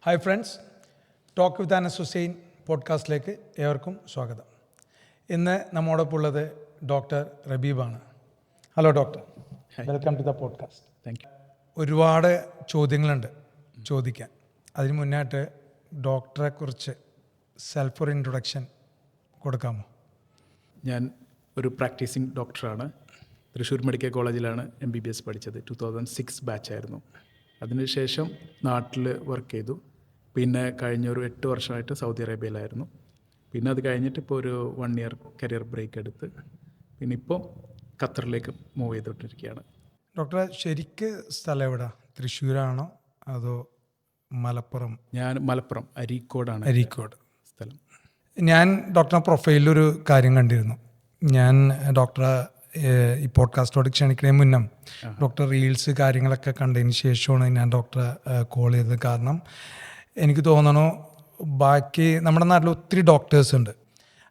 Hi friends, talk with Anas Hussain പോഡ്കാസ്റ്റിലേക്ക് ഏവർക്കും സ്വാഗതം. ഇന്ന് നമ്മോടൊപ്പം ഉള്ളത് ഡോക്ടർ റബീബാണ്. Hello doctor, welcome to the podcast. Thank you. ഒരുപാട് ചോദ്യങ്ങളുണ്ട് ചോദിക്കാൻ. അതിന് മുന്നായിട്ട് ഡോക്ടറെക്കുറിച്ച് സെൽഫ് ഇൻട്രൊഡക്ഷൻ കൊടുക്കാമോ? ഞാൻ ഒരു പ്രാക്ടീസിങ് ഡോക്ടറാണ്. തൃശ്ശൂർ മെഡിക്കൽ കോളേജിലാണ് MBBS പഠിച്ചത്. 2006 ബാച്ചായിരുന്നു. അതിനുശേഷം നാട്ടിൽ വർക്ക് ചെയ്തു. പിന്നെ കഴിഞ്ഞൊരു 8 വർഷമായിട്ട് സൗദി അറേബ്യയിലായിരുന്നു. പിന്നെ അത് കഴിഞ്ഞിട്ട് ഇപ്പോൾ ഒരു 1 ഇയർ കരിയർ ബ്രേക്ക് എടുത്ത് പിന്നെ ഇപ്പോൾ ഖത്തറിലേക്ക് മൂവ് ചെയ്തുകൊണ്ടിരിക്കുകയാണ്. ഡോക്ടറെ ശരിക്ക് സ്ഥലം എവിടെ? തൃശ്ശൂരാണോ അതോ മലപ്പുറം? ഞാൻ മലപ്പുറം അരീക്കോടാണ് അരീക്കോട് സ്ഥലം. ഞാൻ ഡോക്ടറെ പ്രൊഫൈലിലൊരു കാര്യം കണ്ടിരുന്നു. ഞാൻ ഡോക്ടറെ ഈ പോഡ്കാസ്റ്റോട് ക്ഷണിക്കുന്നതിന് മുന്നേ ഡോക്ടർ റീൽസ് കാര്യങ്ങളൊക്കെ കണ്ടതിന് ശേഷമാണ് ഞാൻ ഡോക്ടറെ കോൾ ചെയ്തത്. കാരണം എനിക്ക് തോന്നണു ബാക്കി നമ്മുടെ നാട്ടിൽ ഒത്തിരി ഡോക്ടേഴ്സ് ഉണ്ട്.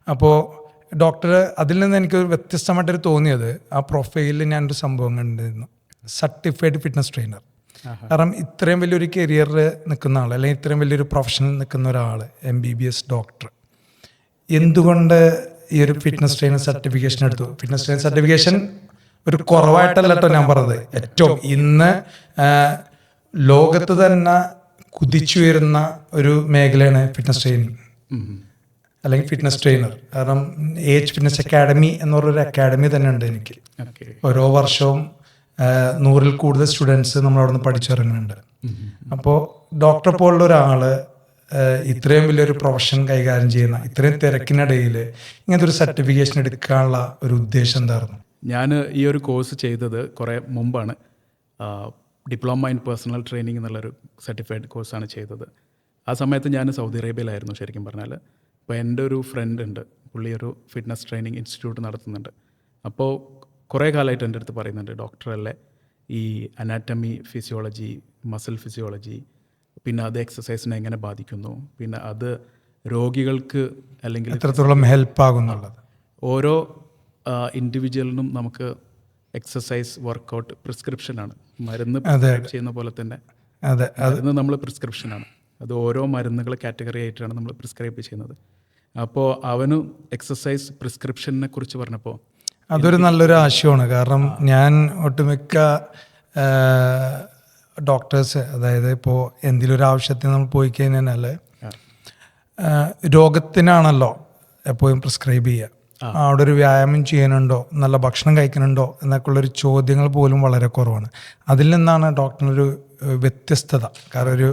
അപ്പോൾ ഡോക്ടർ അതിൽ നിന്ന് എനിക്ക് വ്യത്യസ്തമായിട്ടൊരു തോന്നിയത് ആ പ്രൊഫൈലിൽ ഞാനൊരു സംഭവം കണ്ടിരുന്നു, സർട്ടിഫൈഡ് ഫിറ്റ്നസ് ട്രെയിനർ. കാരണം ഇത്രയും വലിയൊരു കരിയറിൽ നിൽക്കുന്ന ആൾ, അല്ലെങ്കിൽ ഇത്രയും വലിയൊരു പ്രൊഫഷനിൽ നിൽക്കുന്ന ഒരാൾ, MBBS ഡോക്ടർ, എന്തുകൊണ്ട് ഈ ഒരു ഫിറ്റ്നസ് ട്രെയിനർ സർട്ടിഫിക്കേഷൻ എടുത്തു? ഫിറ്റ്നസ് ട്രെയിനർ സർട്ടിഫിക്കേഷൻ ഒരു കുറവായിട്ടല്ല കേട്ടോ ഞാൻ പറഞ്ഞത്. ഏറ്റവും ഇന്ന് ലോകത്ത് തന്നെ കുതിച്ചുയരുന്ന ഒരു മേഖലയാണ് ഫിറ്റ്നസ് ട്രെയിനിങ് അല്ലെങ്കിൽ ഫിറ്റ്നസ് ട്രെയിനർ. കാരണം ഏജ് ഫിറ്റ്നസ് അക്കാഡമി എന്ന് പറഞ്ഞൊരു അക്കാഡമി തന്നെ ഉണ്ട് എനിക്ക്. ഓരോ വർഷവും 100-ൽ കൂടുതൽ സ്റ്റുഡൻസ് നമ്മളവിടെ നിന്ന് പഠിച്ചിറങ്ങുന്നുണ്ട്. അപ്പോൾ ഡോക്ടറെ പോലുള്ള ഒരാൾ ഇത്രയും വലിയൊരു പ്രൊഫഷൻ കൈകാര്യം ചെയ്യുന്ന, ഇത്രയും തിരക്കിനിടയിൽ ഇങ്ങനത്തെ ഒരു സർട്ടിഫിക്കേഷൻ എടുക്കാനുള്ള ഒരു ഉദ്ദേശം എന്തായിരുന്നു? ഞാൻ ഈ ഒരു കോഴ്സ് ചെയ്തത് കുറേ മുമ്പാണ്. ഡിപ്ലോമ ഇൻ പേഴ്സണൽ ട്രെയിനിങ് എന്നുള്ളൊരു സർട്ടിഫൈഡ് കോഴ്സാണ് ചെയ്തത്. ആ സമയത്ത് ഞാൻ സൗദി അറേബ്യയിലായിരുന്നു ശരിക്കും പറഞ്ഞാൽ. അപ്പോൾ എൻ്റെ ഒരു ഫ്രണ്ട് ഉണ്ട്, പുള്ളി ഒരു ഫിറ്റ്നസ് ട്രെയിനിങ് ഇൻസ്റ്റിറ്റ്യൂട്ട് നടത്തുന്നുണ്ട്. അപ്പോൾ കുറേ കാലമായിട്ട് എൻ്റെ അടുത്ത് പറയുന്നുണ്ട്, ഡോക്ടറല്ലേ ഈ അനാറ്റമി, ഫിസിയോളജി, മസിൽ ഫിസിയോളജി, പിന്നെ അത് എക്സസൈസിനെ എങ്ങനെ ബാധിക്കുന്നു, പിന്നെ അത് രോഗികൾക്ക് അല്ലെങ്കിൽ എത്രത്തോളം ഹെൽപ്പ് ആകുന്നുള്ളത്, ഓരോ ഇൻഡിവിജ്വലിനും നമുക്ക് എക്സസൈസ് വർക്കൗട്ട് പ്രിസ്ക്രിപ്ഷനാണ്. മരുന്ന് ചെയ്യുന്ന പോലെ തന്നെ മരുന്ന് നമ്മൾ പ്രിസ്ക്രിപ്ഷനാണ്. അത് ഓരോ മരുന്നുകൾ കാറ്റഗറി ആയിട്ടാണ് നമ്മൾ പ്രിസ്ക്രൈബ് ചെയ്യുന്നത്. അപ്പോൾ അവന് എക്സസൈസ് പ്രിസ്ക്രിപ്ഷനെ കുറിച്ച് പറഞ്ഞപ്പോൾ അതൊരു നല്ലൊരു ആശയമാണ്. കാരണം ഞാൻ ഒട്ടുമിക്ക ഡോക്ടേഴ്സ്, അതായത് ഇപ്പോൾ എന്തെങ്കിലും ഒരു ആവശ്യത്തിന് നമ്മൾ പോയി കഴിഞ്ഞാൽ രോഗത്തിനാണല്ലോ എപ്പോഴും പ്രിസ്ക്രൈബ് ചെയ്യുക. അവിടെ ഒരു വ്യായാമം ചെയ്യാനുണ്ടോ, നല്ല ഭക്ഷണം കഴിക്കുന്നുണ്ടോ എന്നൊക്കെയുള്ളൊരു ചോദ്യങ്ങൾ പോലും വളരെ കുറവാണ്. അതിൽ നിന്നാണ് ഡോക്ടറിനൊരു വ്യത്യസ്തത. കാരണം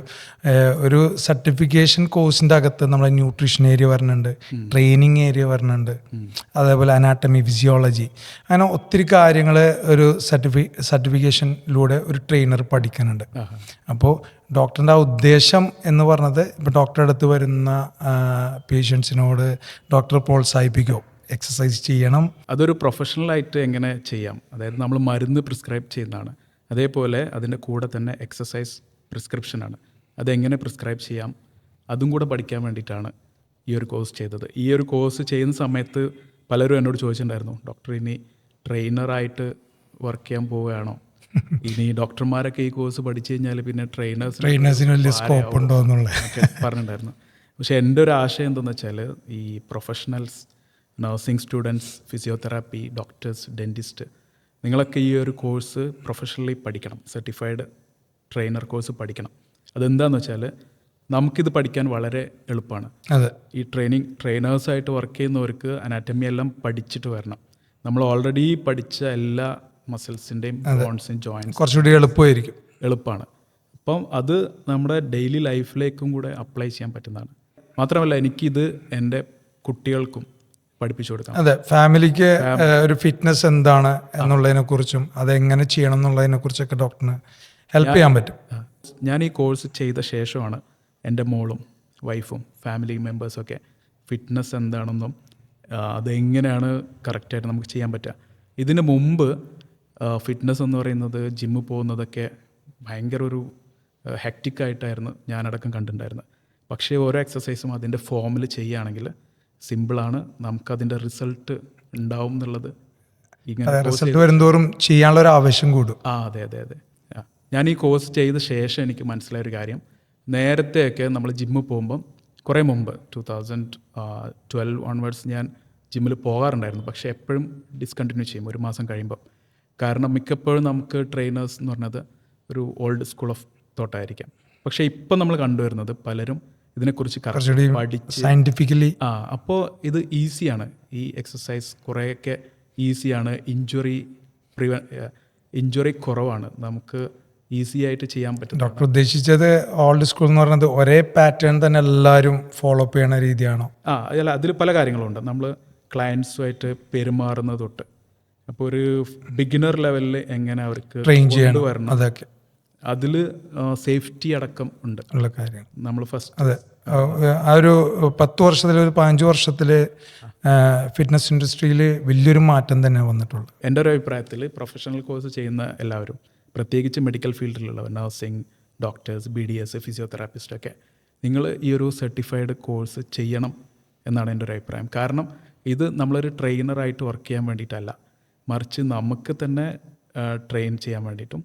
ഒരു സർട്ടിഫിക്കേഷൻ കോഴ്സിൻ്റെ അകത്ത് നമ്മുടെ ന്യൂട്രീഷൻ ഏരിയ വരുന്നുണ്ട്, ട്രെയിനിങ് ഏരിയ വരുന്നുണ്ട്, അതേപോലെ അനാട്ടമി, ഫിസിയോളജി, അങ്ങനെ ഒത്തിരി കാര്യങ്ങൾ ഒരു സർട്ടിഫിക്കേഷനിലൂടെ ഒരു ട്രെയിനർ പഠിക്കുന്നുണ്ട്. അപ്പോൾ ഡോക്ടറിൻ്റെ ആ ഉദ്ദേശം എന്ന് പറഞ്ഞത്, ഇപ്പോൾ ഡോക്ടറുടെ അടുത്ത് വരുന്ന പേഷ്യൻസിനോട് ഡോക്ടർ പ്രോത്സാഹിപ്പിക്കുമോ, എക്സസൈസ് ചെയ്യണം. അതൊരു പ്രൊഫഷണലായിട്ട് എങ്ങനെ ചെയ്യാം, അതായത് നമ്മൾ മരുന്ന് പ്രിസ്ക്രൈബ് ചെയ്യുന്നതാണ്, അതേപോലെ അതിൻ്റെ കൂടെ തന്നെ എക്സസൈസ് പ്രിസ്ക്രിപ്ഷനാണ്. അതെങ്ങനെ പ്രിസ്ക്രൈബ് ചെയ്യാം അതും കൂടെ പഠിക്കാൻ വേണ്ടിയിട്ടാണ് ഈ ഒരു കോഴ്സ് ചെയ്തത്. ഈ ഒരു കോഴ്സ് ചെയ്യുന്ന സമയത്ത് പലരും എന്നോട് ചോദിച്ചിട്ടുണ്ടായിരുന്നു, ഡോക്ടർ ഇനി ട്രെയിനറായിട്ട് വർക്ക് ചെയ്യാൻ പോവുകയാണോ, ഇനി ഡോക്ടർമാരൊക്കെ ഈ കോഴ്സ് പഠിച്ചു കഴിഞ്ഞാൽ പിന്നെ ട്രെയിനേഴ്സിന് വലിയ സ്കോപ്പ് ഉണ്ടോ എന്നുള്ളതൊക്കെ പറഞ്ഞിട്ടുണ്ടായിരുന്നു. പക്ഷേ എൻ്റെ ഒരു ആശയം എന്താണെന്ന് വെച്ചാൽ, ഈ professionals, nursing students, physiotherapy, doctors, dentist, നിങ്ങളൊക്കെ ഈ ഒരു കോഴ്സ് പ്രൊഫഷണലി പഠിക്കണം. സർട്ടിഫൈഡ് ട്രെയിനർ കോഴ്സ് പഠിക്കണം. അതെന്താണെന്ന് വെച്ചാൽ നമുക്കിത് പഠിക്കാൻ വളരെ എളുപ്പമാണ്. ഈ ട്രെയിനേഴ്സായിട്ട് വർക്ക് ചെയ്യുന്നവർക്ക് അനാറ്റമി എല്ലാം പഠിച്ചിട്ട് വരണം. നമ്മൾ ഓൾറെഡി പഠിച്ച എല്ലാ മസിൽസിൻ്റെയും ബോൺസിൻ്റെയും ജോയിൻസ് കുറച്ചുകൂടി എളുപ്പമാണ്. അപ്പം അത് നമ്മുടെ ഡെയിലി ലൈഫിലേക്കും കൂടെ അപ്ലൈ ചെയ്യാൻ പറ്റുന്നതാണ്. മാത്രമല്ല എനിക്കിത് എൻ്റെ കുട്ടികൾക്കും പഠിപ്പിച്ചു കൊടുക്കാം. അതെ, ഫാമിലിക്ക് ഒരു ഫിറ്റ്നസ് എന്താണ് എന്നുള്ളതിനെ കുറിച്ചും അതെങ്ങനെ ചെയ്യണം എന്നുള്ളതിനെ കുറിച്ചൊക്കെ ഡോക്ടറിന് ഹെൽപ്പ് ചെയ്യാൻ പറ്റും. ഞാൻ ഈ കോഴ്സ് ചെയ്ത ശേഷമാണ് എൻ്റെ മോളും വൈഫും ഫാമിലി മെമ്പേഴ്സൊക്കെ ഫിറ്റ്നസ് എന്താണെന്നും അതെങ്ങനെയാണ് കറക്റ്റായിട്ട് നമുക്ക് ചെയ്യാൻ പറ്റുക. ഇതിന് മുമ്പ് ഫിറ്റ്നസ് എന്ന് പറയുന്നത് ജിമ്മിൽ പോകുന്നതൊക്കെ ഭയങ്കര ഒരു ഹെക്റ്റിക്കായിട്ടായിരുന്നു ഞാനടക്കം കണ്ടിട്ടുണ്ടായിരുന്നത്. പക്ഷേ ഓരോ എക്സസൈസും അതിൻ്റെ ഫോമിൽ ചെയ്യുകയാണെങ്കിൽ സിമ്പിളാണ്, നമുക്കതിൻ്റെ റിസൾട്ട് ഉണ്ടാവും എന്നുള്ളത്. റിസൾട്ട് വരുന്തോറും ചെയ്യാനുള്ള ഒരു ആവശ്യം കൂടും. അതെ. ഞാൻ ഈ കോഴ്സ് ചെയ്ത ശേഷം എനിക്ക് മനസ്സിലായൊരു കാര്യം, നേരത്തെയൊക്കെ നമ്മൾ ജിമ്മിൽ പോകുമ്പം കുറേ മുമ്പ് 2012 ഓൺവേർഡ്സ് ഞാൻ ജിമ്മിൽ പോകാറുണ്ടായിരുന്നു. പക്ഷേ എപ്പോഴും ഡിസ്കണ്ടിന്യൂ ചെയ്യും ഒരു മാസം കഴിയുമ്പോൾ. കാരണം മിക്കപ്പോഴും നമുക്ക് ട്രെയിനേഴ്സ് എന്ന് പറഞ്ഞത് ഒരു ഓൾഡ് സ്കൂൾ ഓഫ് തോട്ടായിരിക്കാം. പക്ഷേ ഇപ്പം നമ്മൾ കണ്ടുവരുന്നത് പലരും ഇതിനെക്കുറിച്ച് കുറച്ചുകൂടി പഠിച്ച് സയന്റിഫിക്കലി അപ്പോൾ ഇത് ഈസിയാണ്. ഈ എക്സസൈസ് കുറേയൊക്കെ ഈസിയാണ്. ഇഞ്ചുറി കുറവാണ്. നമുക്ക് ഈസി ആയിട്ട് ചെയ്യാൻ പറ്റും. ഡോക്ടർ ഉദ്ദേശിച്ചത് ഓൾഡ് സ്കൂൾ എന്ന് പറയുന്നത് ഒരേ പാറ്റേൺ തന്നെ എല്ലാവരും ഫോളോ അപ്പ് ചെയ്യണ രീതിയാണോ? അല്ല, അതിൽ പല കാര്യങ്ങളുണ്ട്. നമ്മൾ ക്ലയൻസുമായിട്ട് പെരുമാറുന്നത് തൊട്ട്, അപ്പോൾ ഒരു ബിഗിനർ ലെവലിൽ എങ്ങനെ അവർക്ക് ട്രെയിൻ ചെയ്യണം, വരണം, അതൊക്കെ അതിൽ സേഫ്റ്റി അടക്കം ഉണ്ട് ഉള്ള കാര്യം. നമ്മൾ ഫസ്റ്റ് അതെ, ആ ഒരു 10 വർഷത്തിൽ ഒരു 15 വർഷത്തിൽ ഫിറ്റ്നസ് ഇൻഡസ്ട്രിയിൽ വലിയൊരു മാറ്റം തന്നെ വന്നിട്ടുള്ളൂ. എൻ്റെ ഒരു അഭിപ്രായത്തിൽ പ്രൊഫഷണൽ കോഴ്സ് ചെയ്യുന്ന എല്ലാവരും, പ്രത്യേകിച്ച് മെഡിക്കൽ ഫീൽഡിലുള്ളവർ, നഴ്സിംഗ്, ഡോക്ടേഴ്സ്, BDS, ഫിസിയോതെറാപ്പിസ്റ്റൊക്കെ, നിങ്ങൾ ഈ ഒരു സർട്ടിഫൈഡ് കോഴ്സ് ചെയ്യണം എന്നാണ് എൻ്റെ ഒരു അഭിപ്രായം. കാരണം ഇത് നമ്മളൊരു ട്രെയിനറായിട്ട് വർക്ക് ചെയ്യാൻ വേണ്ടിയിട്ടല്ല, മറിച്ച് നമുക്ക് തന്നെ ട്രെയിൻ ചെയ്യാൻ വേണ്ടിയിട്ടും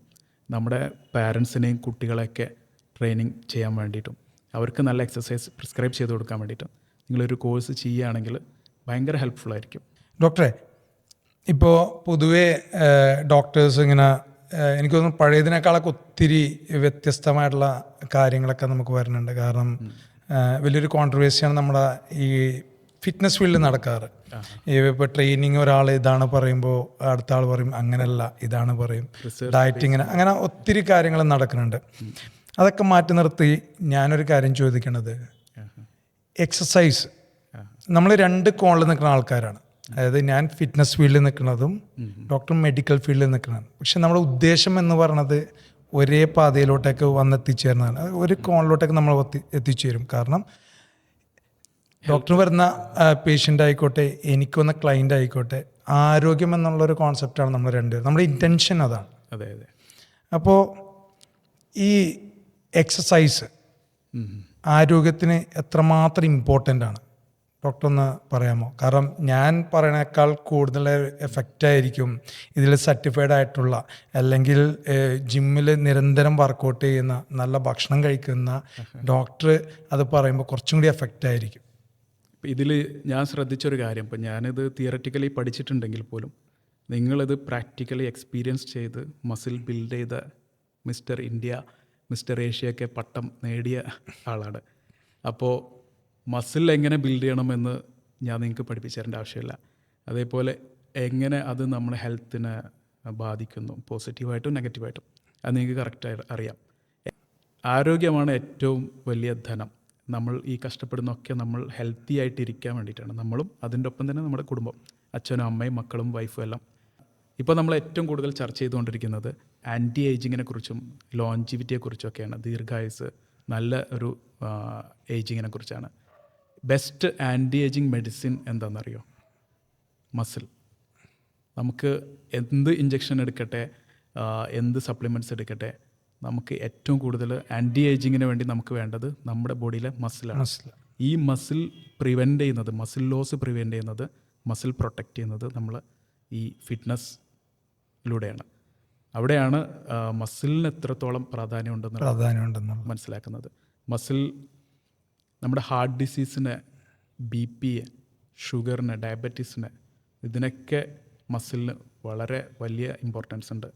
നമ്മുടെ പാരൻസിനെയും കുട്ടികളെയൊക്കെ ട്രെയിനിങ് ചെയ്യാൻ വേണ്ടിയിട്ടും അവർക്ക് നല്ല എക്സസൈസ് പ്രിസ്ക്രൈബ് ചെയ്ത് കൊടുക്കാൻ വേണ്ടിയിട്ടും നിങ്ങളൊരു കോഴ്സ് ചെയ്യുകയാണെങ്കിൽ ഭയങ്കര ഹെൽപ്ഫുൾ ആയിരിക്കും. ഡോക്ടറെ, ഇപ്പോൾ പൊതുവേ ഡോക്ടേഴ്സ് ഇങ്ങനെ എനിക്ക് തോന്നുന്നു പഴയതിനേക്കാളൊക്കെ ഒത്തിരി വ്യത്യസ്തമായിട്ടുള്ള കാര്യങ്ങളൊക്കെ നമുക്ക് വരുന്നുണ്ട്. കാരണം വലിയൊരു കോൺട്രവേഴ്സിയാണ് നമ്മുടെ ഈ ഫിറ്റ്നസ് ഫീൽഡിൽ നടക്കാറ്. ഇപ്പോൾ ട്രെയിനിങ് ഒരാൾ ഇതാണ് പറയുമ്പോൾ അടുത്ത ആൾ പറയും അങ്ങനെയല്ല ഇതാണ് പറയും, ഡയറ്റിങ്ങിന്, അങ്ങനെ ഒത്തിരി കാര്യങ്ങൾ നടക്കുന്നുണ്ട്. അതൊക്കെ മാറ്റി നിർത്തി ഞാനൊരു കാര്യം ചോദിക്കണത്, എക്സസൈസ് നമ്മൾ 2 കോണിൽ നിൽക്കുന്ന ആൾക്കാരാണ്. അതായത് ഞാൻ ഫിറ്റ്നസ് ഫീൽഡിൽ നിൽക്കുന്നതും ഡോക്ടർ മെഡിക്കൽ ഫീൽഡിൽ നിൽക്കുന്നതാണ്. പക്ഷെ നമ്മുടെ ഉദ്ദേശം എന്ന് പറയുന്നത് ഒരേ പാതയിലോട്ടേക്ക് വന്നെത്തിച്ചേരുന്നതാണ്. ഒരു കോണിലോട്ടേക്ക് നമ്മൾ എത്തിച്ചേരും. കാരണം ഡോക്ടർ വരുന്ന പേഷ്യൻ്റ് ആയിക്കോട്ടെ, എനിക്ക് വന്ന ക്ലയൻ്റ് ആയിക്കോട്ടെ, ആരോഗ്യം എന്നുള്ളൊരു കോൺസെപ്റ്റാണ് നമ്മൾ രണ്ടുപേരും, നമ്മുടെ ഇൻറ്റൻഷൻ അതാണ്. അതെ അതെ. അപ്പോൾ ഈ എക്സസൈസ് ആരോഗ്യത്തിന് എത്രമാത്രം ഇമ്പോർട്ടൻ്റ് ആണ് ഡോക്ടർ ഒന്ന് പറയാമോ? കാരണം ഞാൻ പറയണേക്കാൾ കൂടുതൽ എഫക്റ്റായിരിക്കും ഇതിൽ സർട്ടിഫൈഡ് ആയിട്ടുള്ള, അല്ലെങ്കിൽ ജിമ്മിൽ നിരന്തരം വർക്കൗട്ട് ചെയ്യുന്ന, നല്ല ഭക്ഷണം കഴിക്കുന്ന ഡോക്ടർ അത് പറയുമ്പോൾ കുറച്ചും കൂടി എഫക്റ്റായിരിക്കും. ഇതിൽ ഞാൻ ശ്രദ്ധിച്ചൊരു കാര്യം, ഇപ്പം ഞാനിത് തിയററ്റിക്കലി പഠിച്ചിട്ടുണ്ടെങ്കിൽ പോലും നിങ്ങളിത് പ്രാക്ടിക്കലി എക്സ്പീരിയൻസ് ചെയ്ത് മസിൽ ബിൽഡ് ചെയ്ത മിസ്റ്റർ ഇന്ത്യ, മിസ്റ്റർ ഏഷ്യയൊക്കെ പട്ടം നേടിയ ആളാണ്. അപ്പോൾ മസിൽ എങ്ങനെ ബിൽഡ് ചെയ്യണമെന്ന് ഞാൻ നിങ്ങൾക്ക് പഠിപ്പിച്ചു തരേണ്ട ആവശ്യമില്ല. അതേപോലെ എങ്ങനെ അത് നമ്മുടെ ഹെൽത്തിനെ ബാധിക്കുന്നു, പോസിറ്റീവായിട്ടും നെഗറ്റീവായിട്ടും, അത് നിങ്ങൾക്ക് കറക്റ്റായിട്ട് അറിയാം. ആരോഗ്യമാണ് ഏറ്റവും വലിയ ധനം. നമ്മൾ ഈ കഷ്ടപ്പെടുന്നൊക്കെ നമ്മൾ ഹെൽത്തി ആയിട്ടിരിക്കാൻ വേണ്ടിയിട്ടാണ്. നമ്മളും അതിൻ്റെ ഒപ്പം തന്നെ നമ്മുടെ കുടുംബം, അച്ഛനും അമ്മയും മക്കളും വൈഫും എല്ലാം. ഇപ്പോൾ നമ്മൾ ഏറ്റവും കൂടുതൽ ചർച്ച ചെയ്തുകൊണ്ടിരിക്കുന്നത് ആൻറ്റി ഏജിങ്ങിനെ കുറിച്ചും ലോഞ്ചിവിറ്റിയെക്കുറിച്ചൊക്കെയാണ്. ദീർഘായുസ്, നല്ല ഒരു ഏജിങ്ങിനെ കുറിച്ചാണ്. ബെസ്റ്റ് ആൻറ്റി ഏജിങ് മെഡിസിൻ എന്താണെന്നറിയോ? മസിൽ. നമുക്ക് എന്ത് ഇഞ്ചക്ഷൻ എടുക്കട്ടെ, എന്ത് സപ്ലിമെൻറ്റ്സ് എടുക്കട്ടെ, നമുക്ക് ഏറ്റവും കൂടുതൽ ആൻറ്റി ഏജിങ്ങിന് വേണ്ടി നമുക്ക് വേണ്ടത് നമ്മുടെ ബോഡിയിലെ മസിലാണ്. ഈ മസിൽ പ്രിവെൻറ്റ് ചെയ്യുന്നത്, മസിൽ ലോസ് പ്രിവെൻറ്റ് ചെയ്യുന്നത്, മസിൽ പ്രൊട്ടക്റ്റ് ചെയ്യുന്നത് നമ്മൾ ഈ ഫിറ്റ്നസ്സിലൂടെയാണ്. അവിടെയാണ് മസിലിന് എത്രത്തോളം പ്രാധാന്യമുണ്ടെന്ന് മനസ്സിലാക്കുന്നത്. മസിൽ നമ്മുടെ ഹാർട്ട് ഡിസീസിന്, BP, ഷുഗറിന്, ഡയബറ്റീസിന്, ഇതിനൊക്കെ മസിലിന് വളരെ വലിയ ഇമ്പോർട്ടൻസ് ഉണ്ട്.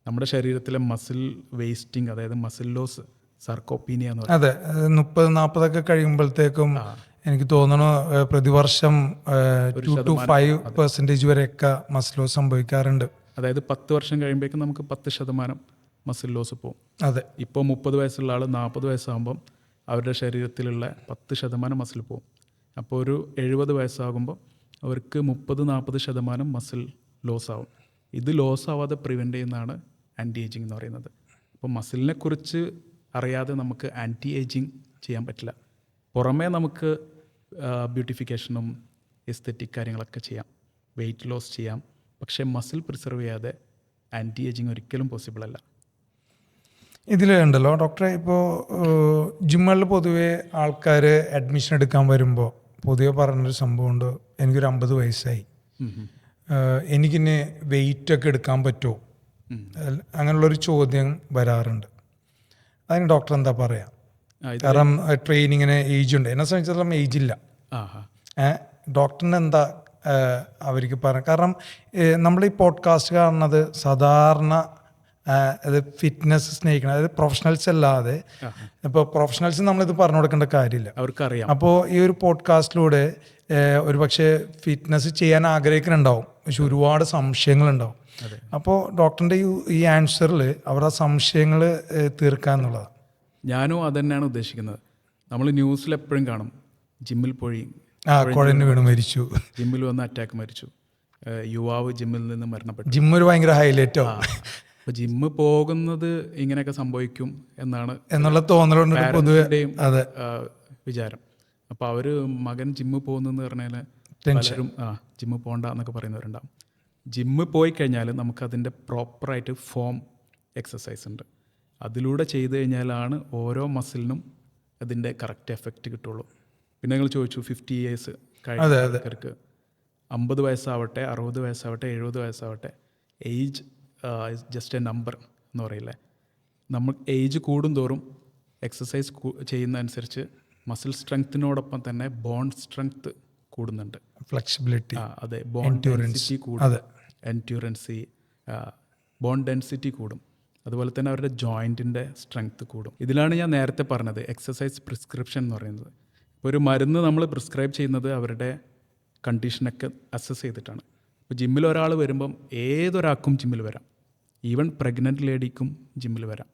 നമ്മുടെ ശരീരത്തിലെ മസിൽ വേസ്റ്റിംഗ്, അതായത് മസിൽ ലോസ്, സാർക്കോപ്പീനിയ എന്ന് പറയുന്നത്, അതെ, 30-40 കഴിയുമ്പോഴത്തേക്കും എനിക്ക് തോന്നുന്നു പ്രതിവർഷം 2 to 5% വരെയൊക്കെ മസിൽ ലോസ് സംഭവിക്കാറുണ്ട്. അതായത് 10 വർഷം കഴിയുമ്പോഴേക്കും നമുക്ക് 10% മസിൽ ലോസ് പോകും. അതെ, ഇപ്പോൾ 30 വയസ്സുള്ള ആൾ 40 വയസ്സാകുമ്പം അവരുടെ ശരീരത്തിലുള്ള 10% മസിൽ പോകും. അപ്പോൾ ഒരു 70 വയസ്സാകുമ്പോൾ അവർക്ക് 30-40% മസിൽ ലോസ് ആവും. ഇത് ലോസ് ആവാതെ പ്രിവെൻറ്റ് ചെയ്യുന്നതാണ് ആൻറ്റി ഏജിങ് എന്ന് പറയുന്നത്. അപ്പോൾ മസിലിനെ കുറിച്ച് അറിയാതെ നമുക്ക് ആൻറ്റി ഏജിങ് ചെയ്യാൻ പറ്റില്ല. പുറമേ നമുക്ക് ബ്യൂട്ടിഫിക്കേഷനും എസ്തെറ്റിക് കാര്യങ്ങളൊക്കെ ചെയ്യാം, വെയിറ്റ് ലോസ് ചെയ്യാം, പക്ഷേ മസിൽ പ്രിസർവ് ചെയ്യാതെ ആൻറ്റി ഏജിങ് ഒരിക്കലും പോസിബിൾ അല്ല. ഇതിൽ ഉണ്ടല്ലോ ഡോക്ടറെ, ഇപ്പോൾ ജിമ്മുകളിൽ പൊതുവെ ആൾക്കാർ അഡ്മിഷൻ എടുക്കാൻ വരുമ്പോൾ പൊതുവെ പറഞ്ഞൊരു സംഭവമുണ്ട്, എനിക്കൊരു 50 വയസ്സായി, എനിക്കിന് വെയിറ്റൊക്കെ എടുക്കാൻ പറ്റുമോ, അങ്ങനെയുള്ളൊരു ചോദ്യം വരാറുണ്ട്. അതിന് ഡോക്ടർ എന്താ പറയുക? കാരണം ട്രെയിനിങ്ങിന് ഏജ് ഉണ്ട്. എന്നെ സംബന്ധിച്ചിടത്തോളം ഏജ് ഇല്ല. ഡോക്ടറിന് എന്താ അവർക്ക് പറയാം? കാരണം നമ്മൾ ഈ പോഡ്കാസ്റ്റ് കാണുന്നത് സാധാരണ അത് ഫിറ്റ്നസ് സ്നേഹിക്കണം, അതായത് പ്രൊഫഷണൽസ് അല്ലാതെ. ഇപ്പോൾ പ്രൊഫഷണൽസ് നമ്മളിത് പറഞ്ഞു കൊടുക്കേണ്ട കാര്യമില്ല, അവർക്കറിയാം. അപ്പോൾ ഈ ഒരു പോഡ്കാസ്റ്റിലൂടെ ഒരു പക്ഷേ ഫിറ്റ്നസ് ചെയ്യാൻ ആഗ്രഹിക്കുന്നുണ്ടാവും, പക്ഷെ ഒരുപാട് സംശയങ്ങളുണ്ടാവും. അപ്പോൾ ഡോക്ടറിൻ്റെ ഈ ആൻസറിൽ അവരുടെ സംശയങ്ങൾ തീർക്കുക എന്നുള്ളതാണ്. ഞാനും അത് തന്നെയാണ് ഉദ്ദേശിക്കുന്നത്. നമ്മൾ ന്യൂസിൽ എപ്പോഴും കാണും ജിമ്മിൽ പോയി കുഴഞ്ഞു വീണ് മരിച്ചു, ജിമ്മിൽ വന്ന് അറ്റാക്ക് മരിച്ചു, യുവാവ് ജിമ്മിൽ നിന്ന് മരണപ്പെട്ടു. ജിമ്മ് ഒരു ഭയങ്കര ഹൈലൈറ്റ് ആവും. അപ്പോൾ ജിമ്മ് പോകുന്നത് ഇങ്ങനെയൊക്കെ സംഭവിക്കും എന്നുള്ള തോന്നലുണ്ട് പൊതുവെ വിചാരം. അപ്പോൾ അവർ മകൻ ജിമ്മ് പോകുന്നെന്ന് പറഞ്ഞാൽ പലരും ജിമ്മ് പോകണ്ട എന്നൊക്കെ പറയുന്നവരുണ്ടാവും. ജിമ്മ് പോയി കഴിഞ്ഞാൽ നമുക്കതിൻ്റെ പ്രോപ്പറായിട്ട് ഫോം എക്സസൈസ് ഉണ്ട്. അതിലൂടെ ചെയ്ത് കഴിഞ്ഞാലാണ് ഓരോ മസിലിനും അതിൻ്റെ കറക്റ്റ് എഫക്റ്റ് കിട്ടുള്ളൂ. പിന്നെ നിങ്ങൾ ചോദിച്ചു 50 ഇയേഴ്സ് കഴിഞ്ഞ ആൾക്കാർക്ക് 50 വയസ്സാവട്ടെ, 60 വയസ്സാവട്ടെ, 70 വയസ്സാവട്ടെ, ഏജ് ജസ്റ്റ് എ നമ്പർ എന്ന് പറയില്ലേ. നമ്മൾ ഏജ് കൂടുന്തോറും എക്സസൈസ് ചെയ്യുന്നതനുസരിച്ച് മസിൽ സ്ട്രെങ്ത്തിനോടൊപ്പം തന്നെ ബോൺ സ്ട്രെങ്ത് കൂടുന്നുണ്ട്, ഫ്ലെക്സിബിലിറ്റി. അതെ, ബോൺ ഡെൻസിറ്റി കൂടും, എൻഡ്യൂറൻസി, ബോൺ ഡെൻസിറ്റി കൂടും. അതുപോലെ തന്നെ അവരുടെ ജോയിൻറ്റിൻ്റെ സ്ട്രെങ്ത് കൂടും. ഇതിലാണ് ഞാൻ നേരത്തെ പറഞ്ഞത് എക്സസൈസ് പ്രിസ്ക്രിപ്ഷൻ എന്ന് പറയുന്നത്. ഇപ്പോൾ ഒരു മരുന്ന് നമ്മൾ പ്രിസ്ക്രൈബ് ചെയ്യുന്നത് അവരുടെ കണ്ടീഷനൊക്കെ അസസ് ചെയ്തിട്ടാണ്. ഇപ്പോൾ ജിമ്മിൽ ഒരാൾ വരുമ്പം ഏതൊരാൾക്കും ജിമ്മിൽ വരാം, ഈവൻ പ്രഗ്നൻറ്റ് ലേഡിക്കും ജിമ്മിൽ വരാം,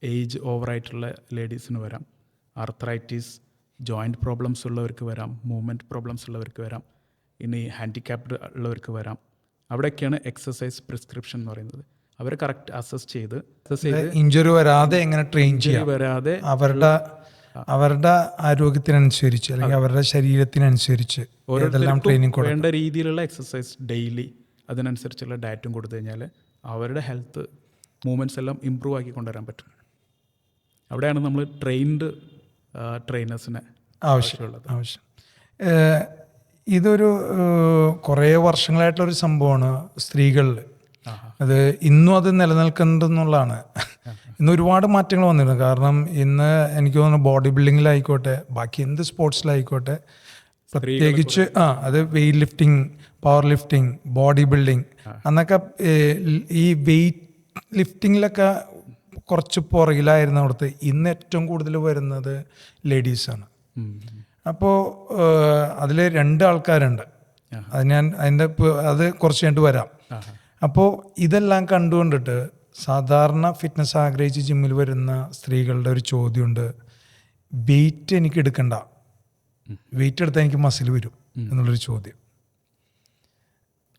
ഏജ് ഓവറായിട്ടുള്ള ലേഡീസിന് വരാം, ആർത്രൈറ്റിസ്, ജോയിൻറ്റ് പ്രോബ്ലംസ് ഉള്ളവർക്ക് വരാം, മൂവ്മെൻറ്റ് പ്രോബ്ലംസ് ഉള്ളവർക്ക് വരാം, ഇനി ഹാൻഡിക്യാപ്ഡ് ഉള്ളവർക്ക് വരാം. അവിടെയൊക്കെയാണ് എക്സസൈസ് പ്രിസ്ക്രിപ്ഷൻ എന്ന് പറയുന്നത്. അവർ കറക്റ്റ് അസസ് ചെയ്ത് ഇഞ്ചുറി വരാതെ എങ്ങനെ ട്രെയിൻ ചെയ്യാം, വരാതെ അവരുടെ ആരോഗ്യത്തിനനുസരിച്ച് അല്ലെങ്കിൽ അവരുടെ ശരീരത്തിനനുസരിച്ച് ട്രെയിനിങ് വേണ്ട രീതിയിലുള്ള എക്സസൈസ് ഡെയിലി അതിനനുസരിച്ചുള്ള ഡയറ്റും കൊടുത്തു കഴിഞ്ഞാൽ അവരുടെ ഹെൽത്ത് മൂവ്മെൻറ്റ്സ് എല്ലാം ഇമ്പ്രൂവ് ആക്കി കൊണ്ടുവരാൻ പറ്റും. അവിടെയാണ് നമ്മൾ ട്രെയിൻഡ് ട്രെയിനേഴ്സിനെ ആവശ്യമുള്ളത്. ഇതൊരു കുറേ വർഷങ്ങളായിട്ടുള്ളൊരു സംഭവമാണ് സ്ത്രീകളിൽ. അത് ഇന്നും അത് നിലനിൽക്കുന്നുണ്ടെന്നുള്ളതാണ്. ഇന്ന് ഒരുപാട് മാറ്റങ്ങൾ വന്നിരുന്നു. കാരണം ഇന്ന് എനിക്ക് തോന്നുന്നു ബോഡി ബിൽഡിങ്ങിലായിക്കോട്ടെ, ബാക്കി എന്ത് സ്പോർട്സിലായിക്കോട്ടെ, പ്രത്യേകിച്ച് അത് weight lifting, power lifting, body building, അന്നൊക്കെ ഈ വെയ്റ്റ് ലിഫ്റ്റിങ്ങിലൊക്കെ കുറച്ച് പുറകിലായിരുന്നിടത്ത് ഇന്ന് ഏറ്റവും കൂടുതൽ വരുന്നത് ലേഡീസാണ്. അപ്പോൾ അതിൽ 2 ആൾക്കാരുണ്ട്. അത് കുറച്ച് കഴിഞ്ഞിട്ട് വരാം. അപ്പോൾ ഇതെല്ലാം കണ്ടുകൊണ്ടിട്ട് സാധാരണ ഫിറ്റ്നസ് ആഗ്രഹിച്ച് ജിമ്മിൽ വരുന്ന സ്ത്രീകളുടെ ഒരു ചോദ്യമുണ്ട്, വെയിറ്റ് എനിക്ക് എടുക്കണ്ട, വെയിറ്റ് എടുത്താൽ എനിക്ക് മസിൽ വരും എന്നുള്ളൊരു ചോദ്യം.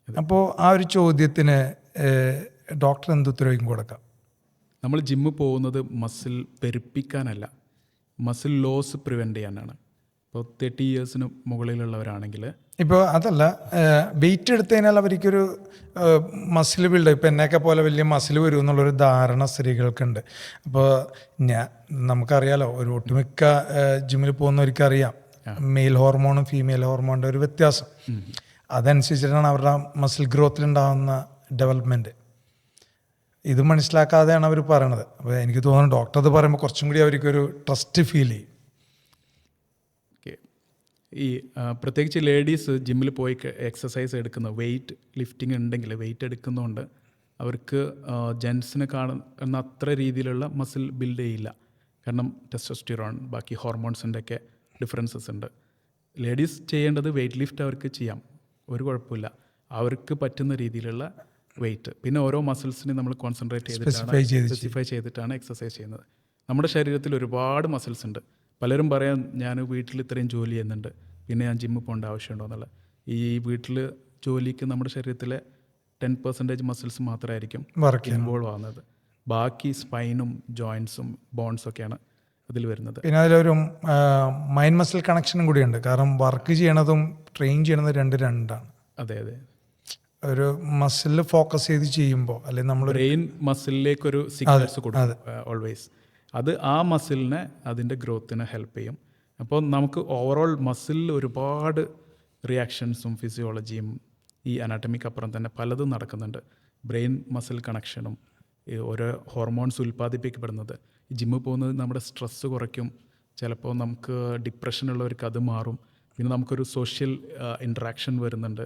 അപ്പോൾ ആ ഒരു ചോദ്യത്തിന് ഡോക്ടർ എന്ത് ഉത്തരവാദിക്കും കൊടുക്കാം? നമ്മൾ ജിമ്മിൽ പോകുന്നത് മസിൽ പെരുപ്പിക്കാനല്ല, മസിൽ ലോസ് പ്രിവെൻറ്റ് ചെയ്യാനാണ്. ഇപ്പോൾ 30 ഇയേഴ്സിന് മുകളിലുള്ളവരാണെങ്കിൽ ഇപ്പോൾ അതല്ല, വെയിറ്റ് എടുത്തു കഴിഞ്ഞാൽ അവർക്കൊരു മസിൽ ബിൽഡ്, ഇപ്പോൾ എന്നെയൊക്കെ പോലെ വലിയ മസിൽ വരും എന്നുള്ളൊരു ധാരണ സ്ത്രീകൾക്കുണ്ട്. അപ്പോൾ നമുക്കറിയാലോ, ഒരു ഒട്ടുമിക്ക ജിമ്മിൽ പോകുന്നവർക്കറിയാം മെയിൽ ഹോർമോണും ഫീമെയിൽ ഹോർമോണിൻ്റെ ഒരു വ്യത്യാസം. അതനുസരിച്ചിട്ടാണ് അവരുടെ മസിൽ ഗ്രോത്തിലുണ്ടാകുന്ന ഡെവലപ്മെൻറ്റ്. ഇത് മനസ്സിലാക്കാതെയാണ് അവർ പറയണത്. അപ്പോൾ എനിക്ക് തോന്നുന്നു ഡോക്ടർ അത് പറയുമ്പോൾ കുറച്ചും കൂടി അവർക്കൊരു ട്രസ്റ്റ് ഫീൽ ചെയ്യും. ഈ പ്രത്യേകിച്ച് ലേഡീസ് ജിമ്മിൽ പോയി എക്സസൈസ് എടുക്കുന്ന വെയ്റ്റ് ലിഫ്റ്റിംഗ് ഉണ്ടെങ്കിൽ വെയ്റ്റ് എടുക്കുന്നതുകൊണ്ട് അവർക്ക് ജെൻസിനെ കാണുന്ന അത്ര രീതിയിലുള്ള മസിൽ ബിൽഡ് ചെയ്യില്ല. കാരണം ടെസ്റ്റോസ്റ്റിറോൺ, ബാക്കി ഹോർമോൺസിൻ്റെ ഒക്കെ ഡിഫറൻസസ് ഉണ്ട്. ലേഡീസ് ചെയ്യേണ്ടത് വെയ്റ്റ് ലിഫ്റ്റ് അവർക്ക് ചെയ്യാം, ഒരു കുഴപ്പമില്ല, അവർക്ക് പറ്റുന്ന രീതിയിലുള്ള വെയ്റ്റ്. പിന്നെ ഓരോ മസിൽസിനെ നമ്മൾ കോൺസെൻട്രേറ്റ് ചെയ്തിട്ടാണ് സ്പെസിഫൈ ചെയ്തിട്ടാണ് എക്സസൈസ് ചെയ്യുന്നത്. നമ്മുടെ ശരീരത്തിൽ ഒരുപാട് മസിൽസ് ഉണ്ട്. പലരും പറയാം ഞാൻ വീട്ടിൽ ഇത്രയും ജോലി ചെയ്യുന്നുണ്ട്, പിന്നെ ഞാൻ ജിമ്മിൽ പോകേണ്ട ആവശ്യമുണ്ടോ എന്നുള്ളത്. ഈ വീട്ടിൽ ജോലിക്ക് നമ്മുടെ ശരീരത്തിലെ 10% മസിൽസ് മാത്രമായിരിക്കും ഇൻവോൾവ് ആവുന്നത്. ബാക്കി സ്പൈനും ജോയിൻസും ബോൺസൊക്കെയാണ് അതിൽ വരുന്നത്. പിന്നെ അതിലൊരു മൈൻഡ് മസിൽ കണക്ഷനും കൂടിയുണ്ട്. കാരണം വർക്ക് ചെയ്യണതും ട്രെയിൻ ചെയ്യണതും രണ്ടാണ്. അതെ അതെ, ഒരു മസിലിൽ ഫോക്കസ് ചെയ്ത് ചെയ്യുമ്പോൾ അല്ലെങ്കിൽ നമ്മൾ ബ്രെയിൻ മസിലിലേക്കൊരു സിഗ്നൽസ് കൊടുക്കും ഓൾവേസ്. അത് ആ മസിലിനെ അതിൻ്റെ ഗ്രോത്തിനെ ഹെൽപ്പ് ചെയ്യും. അപ്പോൾ നമുക്ക് ഓവറോൾ മസിലിൽ ഒരുപാട് റിയാക്ഷൻസും ഫിസിയോളജിയും ഈ അനാട്ടമിക്ക് അപ്പുറം തന്നെ പലതും നടക്കുന്നുണ്ട്. ബ്രെയിൻ മസിൽ കണക്ഷനും ഓരോ ഹോർമോൺസ് ഉൽപ്പാദിപ്പിക്കപ്പെടുന്നത് ജിമ്മിൽ പോകുന്നത് നമ്മുടെ സ്ട്രെസ്സ് കുറയ്ക്കും. ചിലപ്പോൾ നമുക്ക് ഡിപ്രഷനുള്ളവർക്ക് അത് മാറും. പിന്നെ നമുക്കൊരു സോഷ്യൽ ഇൻട്രാക്ഷൻ വരുന്നുണ്ട്.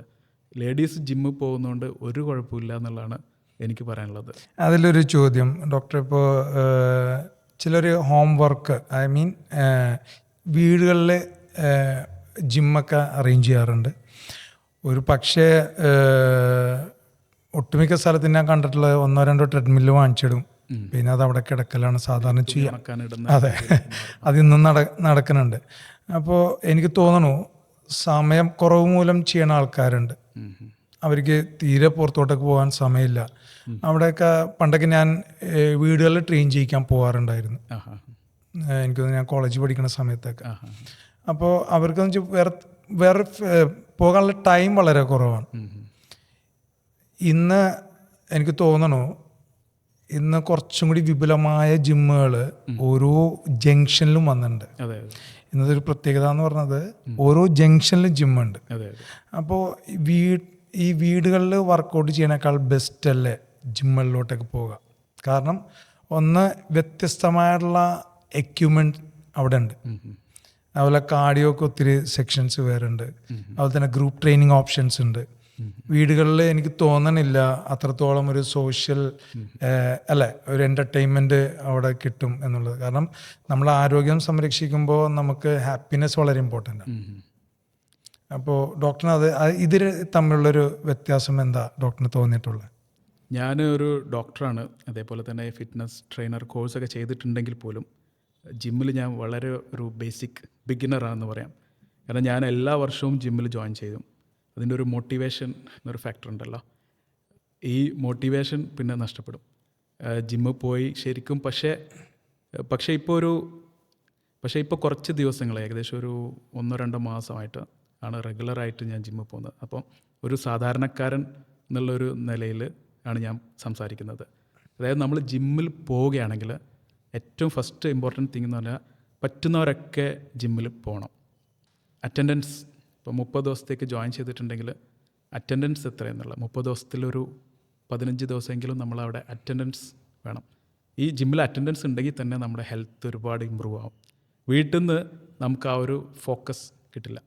ലേഡീസ് ജിമ്മിൽ പോകുന്നതുകൊണ്ട് ഒരു കുഴപ്പമില്ല എന്നുള്ളതാണ് എനിക്ക് പറയാനുള്ളത്. അതിലൊരു ചോദ്യം ഡോക്ടർ, ഇപ്പോൾ ചിലർ ഹോം വർക്ക് വീടുകളിൽ ജിമ്മൊക്കെ അറേഞ്ച് ചെയ്യാറുണ്ട്. ഒരു പക്ഷേ ഒട്ടുമിക്ക സ്ഥലത്ത് ഞാൻ കണ്ടിട്ടുള്ളത് 1-2 ട്രെഡ്മില്ല് വാങ്ങിച്ചിടും, പിന്നെ അത് അവിടെ കിടക്കലാണ് സാധാരണ ചെയ്യുക. അതെ, അതിന്നും നടക്കുന്നുണ്ട്. അപ്പോൾ എനിക്ക് തോന്നുന്നു സമയം കുറവ് മൂലം ചെയ്യണ ആൾക്കാരുണ്ട്. അവർക്ക് തീരെ പുറത്തോട്ടൊക്കെ പോകാൻ സമയമില്ല. അവിടെയൊക്കെ പണ്ടൊക്കെ ഞാൻ വീടുകളിൽ ട്രെയിൻ ചെയ്യിക്കാൻ പോകാറുണ്ടായിരുന്നു. എനിക്ക് തോന്നുന്നു ഞാൻ കോളേജിൽ പഠിക്കുന്ന സമയത്തൊക്കെ. അപ്പോൾ അവർക്കെന്ന് വെച്ചാൽ വേറെ പോകാനുള്ള ടൈം വളരെ കുറവാണ്. ഇന്ന് എനിക്ക് തോന്നണു ഇന്ന് കുറച്ചും കൂടി വിപുലമായ ജിമ്മുകൾ ഓരോ ജംഗ്ഷനിലും വന്നിട്ടുണ്ട്. ഇന്നത്തെ ഒരു പ്രത്യേകത എന്ന് പറഞ്ഞത് ഓരോ ജംഗ്ഷനിലും ജിമ്മുണ്ട്. അപ്പോൾ ഈ വീടുകളിൽ വർക്കൗട്ട് ചെയ്യണേക്കാൾ ബെസ്റ്റ് അല്ലേ ജിമ്മുകളിലോട്ടൊക്കെ പോവുക? കാരണം ഒന്ന്, വ്യത്യസ്തമായിട്ടുള്ള എക്യുപ്മെൻറ്റ് അവിടെ ഉണ്ട്. അതുപോലെ കാർഡിയോക്ക് ഒത്തിരി സെക്ഷൻസ് വേറെ ഉണ്ട്. അതുപോലെ തന്നെ ഗ്രൂപ്പ് ട്രെയിനിങ് ഓപ്ഷൻസ് ഉണ്ട്. വീടുകളിൽ എനിക്ക് തോന്നണില്ല അത്രത്തോളം ഒരു സോഷ്യൽ ഒരു എൻ്റർടൈൻമെൻറ്റ് അവിടെ കിട്ടും എന്നുള്ളത്. കാരണം നമ്മൾ ആരോഗ്യം സംരക്ഷിക്കുമ്പോൾ നമുക്ക് ഹാപ്പിനെസ് വളരെ ഇമ്പോർട്ടൻ്റ് ആണ്. അപ്പോൾ ഡോക്ടറിന് ഇതിൽ തമ്മിലുള്ളൊരു വ്യത്യാസം എന്താ ഡോക്ടറിന് തോന്നിയിട്ടുള്ളത്? ഞാൻ ഒരു ഡോക്ടറാണ്, അതേപോലെ തന്നെ ഫിറ്റ്നസ് ട്രെയിനർ കോഴ്സൊക്കെ ചെയ്തിട്ടുണ്ടെങ്കിൽ പോലും ജിമ്മിൽ ഞാൻ വളരെ ഒരു ബേസിക് ബിഗിനറാണെന്ന് പറയാം. കാരണം ഞാൻ എല്ലാ വർഷവും ജിമ്മിൽ ജോയിൻ ചെയ്തു. അതിൻ്റെ ഒരു മോട്ടിവേഷൻ എന്നൊരു ഫാക്ടർ ഉണ്ടല്ലോ, ഈ മോട്ടിവേഷൻ പിന്നെ നഷ്ടപ്പെടും ജിമ്മിൽ പോയി ശരിക്കും. പക്ഷേ ഇപ്പോൾ കുറച്ച് ദിവസങ്ങൾ, ഏകദേശം ഒരു 1-2 മാസമായിട്ട് ആണ് റെഗുലറായിട്ട് ഞാൻ ജിമ്മിൽ പോകുന്നത്. അപ്പം ഒരു സാധാരണക്കാരൻ എന്നുള്ളൊരു നിലയിൽ ആണ് ഞാൻ സംസാരിക്കുന്നത്. അതായത് നമ്മൾ ജിമ്മിൽ പോവുകയാണെങ്കിൽ ഏറ്റവും ഫസ്റ്റ് ഇമ്പോർട്ടൻറ്റ് തിങ് എന്ന് പറഞ്ഞാൽ പറ്റുന്നവരൊക്കെ ജിമ്മിൽ പോകണം. അറ്റൻഡൻസ് ഇപ്പോൾ 30 ദിവസത്തേക്ക് ജോയിൻ ചെയ്തിട്ടുണ്ടെങ്കിൽ അറ്റൻഡൻസ് എത്രയെന്നുള്ള 30 ദിവസത്തിലൊരു 15 ദിവസമെങ്കിലും നമ്മളവിടെ അറ്റൻഡൻസ് വേണം. ഈ ജിമ്മിൽ അറ്റൻഡൻസ് ഉണ്ടെങ്കിൽ തന്നെ നമ്മുടെ ഹെൽത്ത് ഒരുപാട് ഇമ്പ്രൂവ് ആവും. വീട്ടിൽ നിന്ന് നമുക്ക് ആ ഒരു ഫോക്കസ് കിട്ടില്ല.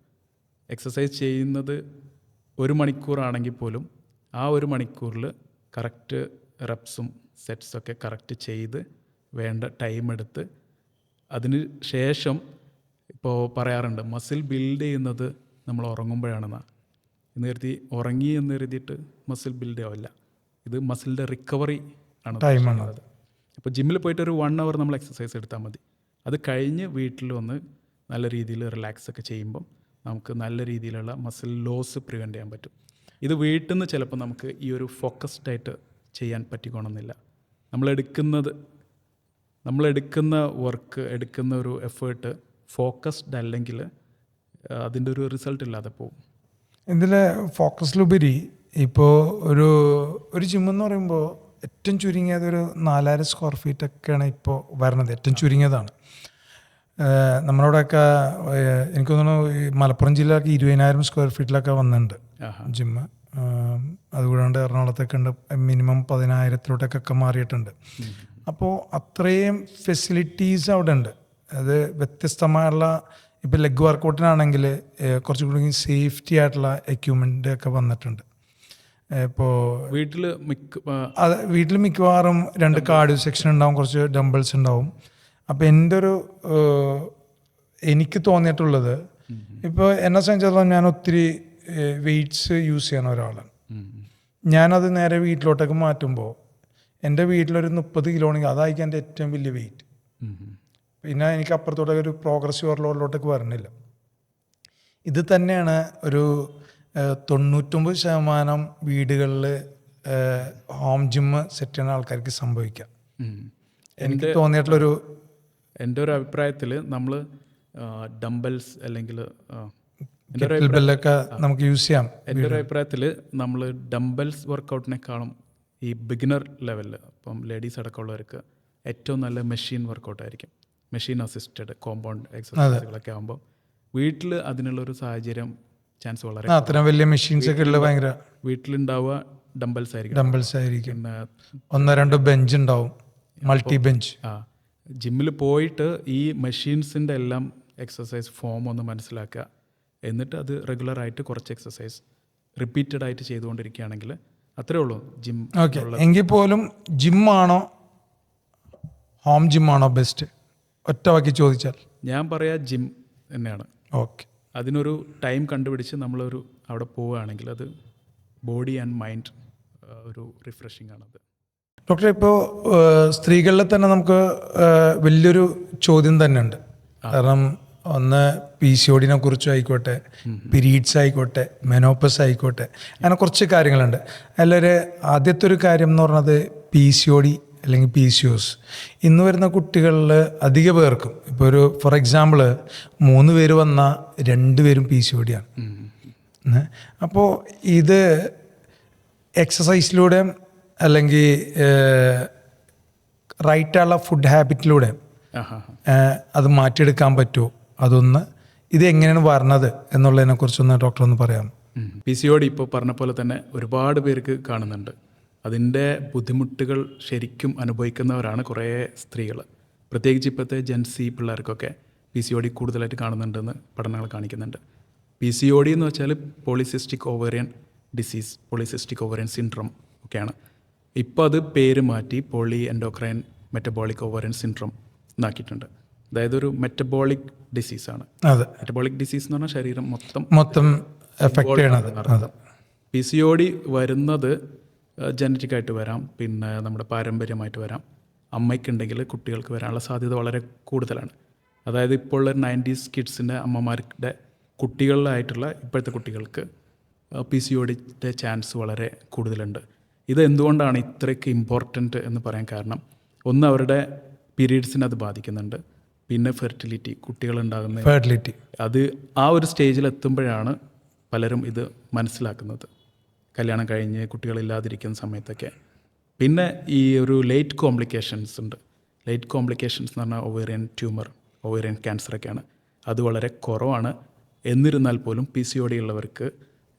എക്സസൈസ് ചെയ്യുന്നത് 1 മണിക്കൂറാണെങ്കിൽ പോലും ആ 1 മണിക്കൂറിൽ കറക്റ്റ് റെപ്സും സെറ്റ്സൊക്കെ കറക്റ്റ് ചെയ്ത് വേണ്ട ടൈം എടുത്ത് അതിന് ശേഷം, ഇപ്പോൾ പറയാറുണ്ട് മസിൽ ബിൽഡ് ചെയ്യുന്നത് നമ്മൾ ഉറങ്ങുമ്പോഴാണെന്നാണ്. എന്ന് കരുതി ഉറങ്ങി എന്ന് കരുതിയിട്ട് മസിൽ ബിൽഡ് ആവില്ല. ഇത് മസിലിൻ്റെ റിക്കവറി ആണ് ടൈമാണത്. അപ്പോൾ ജിമ്മിൽ പോയിട്ട് ഒരു 1 hour നമ്മൾ എക്സസൈസ് എടുത്താൽ മതി. അത് കഴിഞ്ഞ് വീട്ടിൽ വന്ന് നല്ല രീതിയിൽ റിലാക്സ് ഒക്കെ ചെയ്യുമ്പം നമുക്ക് നല്ല രീതിയിലുള്ള മസിൽ ലോസ് പ്രിവെൻറ്റ് ചെയ്യാൻ പറ്റും. ഇത് വീട്ടിൽ നിന്ന് ചിലപ്പോൾ നമുക്ക് ഈ ഒരു ഫോക്കസ്ഡ് ആയിട്ട് ചെയ്യാൻ പറ്റിക്കോണമെന്നില്ല. നമ്മളെടുക്കുന്ന വർക്ക്, എടുക്കുന്ന ഒരു എഫേർട്ട് ഫോക്കസ്ഡ് അല്ലെങ്കിൽ അതിൻ്റെ ഒരു റിസൾട്ട് ഇല്ലാതെ പോകും. ഇതിൽ ഫോക്കസിലുപരി ഇപ്പോൾ ഒരു ജിമ്മെന്ന് പറയുമ്പോൾ ഏറ്റവും ചുരുങ്ങിയത് ഒരു 4000 സ്ക്വയർ ഫീറ്റൊക്കെയാണ് ഇപ്പോൾ വരണത്. ഏറ്റവും ചുരുങ്ങിയതാണ്. നമ്മളവിടെയൊക്കെ എനിക്ക് തോന്നുന്നു ഈ മലപ്പുറം ജില്ലയിലൊക്കെ 20,000 സ്ക്വയർ ഫീറ്റിലൊക്കെ വന്നിട്ടുണ്ട് ജിമ്മ്. അതുകൂടാണ്ട് എറണാകുളത്തൊക്കെ ഉണ്ട്, മിനിമം 10,000-ലോട്ടൊക്കെ മാറിയിട്ടുണ്ട്. അപ്പോൾ അത്രയും ഫെസിലിറ്റീസ് അവിടെ ഉണ്ട്. അത് വ്യത്യസ്തമായുള്ള, ഇപ്പോൾ ലെഗ് വർക്കൗട്ടിനാണെങ്കിൽ കുറച്ചുകൂടി സേഫ്റ്റി ആയിട്ടുള്ള എക്യുപ്മെൻ്റ് ഒക്കെ വന്നിട്ടുണ്ട്. ഇപ്പോൾ വീട്ടിൽ മിക്കവാറും 2 കാർഡിയോ സെക്ഷൻ ഉണ്ടാവും, കുറച്ച് ഡംബിൾസ് ഉണ്ടാവും. അപ്പോൾ എനിക്ക് തോന്നിയിട്ടുള്ളത്, ഇപ്പോൾ എന്നെ സംബന്ധിച്ചിടത്തോളം ഞാൻ ഒത്തിരി വെയ്റ്റ്സ് യൂസ് ചെയ്യുന്ന ഒരാളാണ്. ഞാനത് നേരെ വീട്ടിലോട്ടൊക്കെ മാറ്റുമ്പോൾ എൻ്റെ വീട്ടിലൊരു 30 കിലോ ആണെങ്കിൽ അതായിരിക്കും എൻ്റെ ഏറ്റവും വലിയ വെയിറ്റ്. പിന്നെ എനിക്ക് അപ്പുറത്തോട്ടൊക്കെ ഒരു പ്രോഗ്രസീവ് വർക്കൗട്ടിലോട്ടൊക്കെ വരണില്ല. ഇത് തന്നെയാണ് ഒരു 99% വീടുകളിൽ ഹോം ജിമ്മ് സെറ്റ് ചെയ്യുന്ന ആൾക്കാർക്ക് സംഭവിക്കാം. എനിക്ക് തോന്നിയിട്ടുള്ളൊരു, എൻ്റെ ഒരു അഭിപ്രായത്തിൽ നമ്മൾ ഡംബൽസ് അല്ലെങ്കിൽ നമുക്ക് യൂസ് ചെയ്യാം. എൻ്റെ ഒരു അഭിപ്രായത്തിൽ നമ്മൾ ഡംബൽസ് വർക്കൗട്ടിനേക്കാളും ഈ ബിഗിനർ ലെവലിൽ, ഇപ്പം ലേഡീസ് അടക്കമുള്ളവർക്ക് ഏറ്റവും നല്ല മെഷീൻ വർക്കൗട്ടായിരിക്കും. മെഷീൻ അസിസ്റ്റഡ് കോമ്പൗണ്ട് എക്സസൈസുകളൊക്കെ ആകുമ്പോൾ വീട്ടിൽ അതിനുള്ളൊരു സാഹചര്യം ചാൻസ് വളരെ, അത്ര വലിയ മെഷീൻസ് ഒക്കെ ഉള്ള ഭയങ്കര വീട്ടിലുണ്ടാവുക ഡംബൽസ് ആയിരിക്കും. പിന്നെ 1-2 ബെഞ്ച് ഉണ്ടാവും, മൾട്ടി ബെഞ്ച്. ജിമ്മിൽ പോയിട്ട് ഈ മെഷീൻസിൻ്റെ എല്ലാം എക്സസൈസ് ഫോം ഒന്ന് മനസ്സിലാക്കുക, എന്നിട്ട് അത് റെഗുലറായിട്ട് കുറച്ച് എക്സസൈസ് റിപ്പീറ്റഡ് ആയിട്ട് ചെയ്തുകൊണ്ടിരിക്കുകയാണെങ്കിൽ അത്രേ ഉള്ളൂ ജിം. ഓക്കെ, എങ്കിൽ പോലും ജിമ്മാണോ ഹോം ജിമ്മാണോ ബെസ്റ്റ് ഒറ്റ വാക്കി ചോദിച്ചാൽ? ഞാൻ പറയാ ജിം തന്നെയാണ്. ഓക്കെ, അതിനൊരു ടൈം കണ്ടുപിടിച്ച് നമ്മളൊരു അവിടെ പോവുകയാണെങ്കിൽ അത് ബോഡി ആൻഡ് മൈൻഡ് ഒരു റിഫ്രഷിംഗ് ആണത്. ഡോക്ടർ, ഇപ്പോൾ സ്ത്രീകളിൽ തന്നെ നമുക്ക് വലിയൊരു ചോദ്യം തന്നെ ഉണ്ട്. കാരണം ഒന്ന് PCOD കുറിച്ചും ആയിക്കോട്ടെ, പീരീഡ്സ് ആയിക്കോട്ടെ, മെനോപ്പസ് ആയിക്കോട്ടെ, അങ്ങനെ കുറച്ച് കാര്യങ്ങളുണ്ട്. അതിലൊരു ആദ്യത്തെ ഒരു കാര്യം എന്ന് പറഞ്ഞത് PCOD അല്ലെങ്കിൽ PCOS. ഇന്ന് വരുന്ന കുട്ടികളിൽ അധിക പേർക്കും ഇപ്പോൾ ഒരു ഫോർ എക്സാമ്പിൾ 3 പേര് വന്നാൽ 2 പേരും PCOD ആണ്. അപ്പോൾ ഇത് എക്സസൈസിലൂടെ അല്ലെങ്കിൽ റൈറ്റുള്ള ഫുഡ് ഹാബിറ്റിലൂടെ അത് മാറ്റിയെടുക്കാൻ പറ്റുമോ? അതൊന്ന് ഇത് എങ്ങനെയാണ് വരണത് എന്നുള്ളതിനെ കുറിച്ചൊന്ന് ഡോക്ടർ ഒന്ന് പറയാം. PCOD ഇപ്പോൾ പറഞ്ഞ പോലെ തന്നെ ഒരുപാട് പേർക്ക് കാണുന്നുണ്ട്. അതിൻ്റെ ബുദ്ധിമുട്ടുകൾ ശരിക്കും അനുഭവിക്കുന്നവരാണ് കുറേ സ്ത്രീകൾ. പ്രത്യേകിച്ച് ഇപ്പോഴത്തെ ജെൻസി പിള്ളേർക്കൊക്കെ PCOD കൂടുതലായിട്ട് കാണുന്നുണ്ടെന്ന് പഠനങ്ങൾ കാണിക്കുന്നുണ്ട്. PCOD എന്ന് വെച്ചാൽ polycystic ovarian disease, polycystic ovarian syndrome ഒക്കെയാണ്. ഇപ്പോൾ അത് പേര് മാറ്റി poly endocrine metabolic ovarian syndrome എന്നാക്കിയിട്ടുണ്ട്. അതായത് ഒരു മെറ്റബോളിക് ഡിസീസാണ്. അതെ, മെറ്റബോളിക് ഡിസീസ് എന്ന് പറഞ്ഞാൽ ശരീരം മൊത്തം എഫക്റ്റ് ചെയ്യണത്. PCOD വരുന്നത് ജനറ്റിക് ആയിട്ട് വരാം, പിന്നെ നമ്മുടെ പാരമ്പര്യമായിട്ട് വരാം. അമ്മയ്ക്കുണ്ടെങ്കിൽ കുട്ടികൾക്ക് വരാനുള്ള സാധ്യത വളരെ കൂടുതലാണ്. അതായത് ഇപ്പോൾ ഉള്ള 90s കിഡ്സിൻ്റെ അമ്മമാരുടെ കുട്ടികളിലായിട്ടുള്ള ഇപ്പോഴത്തെ കുട്ടികൾക്ക് PCOD ചാൻസ് വളരെ കൂടുതലുണ്ട്. ഇത് എന്തുകൊണ്ടാണ് ഇത്രയ്ക്ക് ഇമ്പോർട്ടൻറ്റ് എന്ന് പറയാൻ കാരണം, ഒന്ന് അവരുടെ പീരീഡ്സിനെ അത് ബാധിക്കുന്നുണ്ട്. പിന്നെ ഫെർട്ടിലിറ്റി, കുട്ടികളുണ്ടാകുന്ന ഫെർട്ടിലിറ്റി, അത് ആ ഒരു സ്റ്റേജിൽ എത്തുമ്പോഴാണ് പലരും ഇത് മനസ്സിലാക്കുന്നത്, കല്യാണം കഴിഞ്ഞ് കുട്ടികളില്ലാതിരിക്കുന്ന സമയത്തൊക്കെ. പിന്നെ ഈ ഒരു ലേറ്റ് കോംപ്ലിക്കേഷൻസ് ഉണ്ട്. ലേറ്റ് കോംപ്ലിക്കേഷൻസ് എന്ന് പറഞ്ഞാൽ ഓവേറിയൻ ട്യൂമർ, ഓവേറിയൻ ക്യാൻസറൊക്കെയാണ്. അത് വളരെ കുറവാണ്. എന്നിരുന്നാൽ പോലും PCOD ഉള്ളവർക്ക്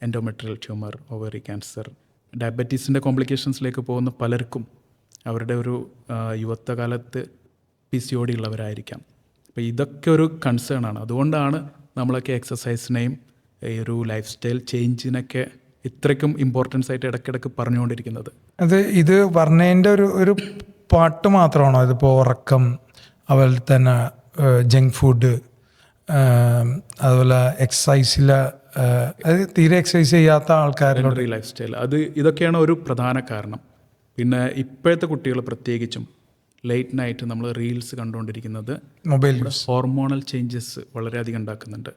എൻഡോമെട്രിയൽ ട്യൂമർ, ഓവേറി ക്യാൻസർ, ഡയബറ്റീസിൻ്റെ കോംപ്ലിക്കേഷൻസിലേക്ക് പോകുന്ന പലർക്കും അവരുടെ ഒരു യുവത്വകാലത്ത് PCOD ഉള്ളവരായിരിക്കാം. അപ്പോൾ ഇതൊക്കെ ഒരു കൺസേൺ ആണ്. അതുകൊണ്ടാണ് നമ്മളൊക്കെ എക്സസൈസിനെയും ഈ ഒരു ലൈഫ് സ്റ്റൈൽ ചേഞ്ചിനൊക്കെ ഇത്രയ്ക്കും ഇമ്പോർട്ടൻസ് ആയിട്ട് ഇടയ്ക്കിടയ്ക്ക് പറഞ്ഞുകൊണ്ടിരിക്കുന്നത്. ഇത് പറഞ്ഞതിൻ്റെ ഒരു പാട്ട് മാത്രമാണോ? ഇതിപ്പോൾ ഉറക്കം, അതുപോലെ തന്നെ ജങ്ക് ഫുഡ്, അതുപോലെ എക്സസൈസിൽ അത് തീരെ എക്സസൈസ് ചെയ്യാത്ത ആൾക്കാരുടെ ലൈഫ് സ്റ്റൈൽ, ഇതൊക്കെയാണ് ഒരു പ്രധാന കാരണം. പിന്നെ ഇപ്പോഴത്തെ കുട്ടികൾ പ്രത്യേകിച്ചും ലേറ്റ് നൈറ്റ് നമ്മൾ റീൽസ് കണ്ടുകൊണ്ടിരിക്കുന്നത് മൊബൈൽ ഹോർമോണൽ ചേഞ്ചസ് വളരെയധികം ഉണ്ടാക്കുന്നുണ്ട്.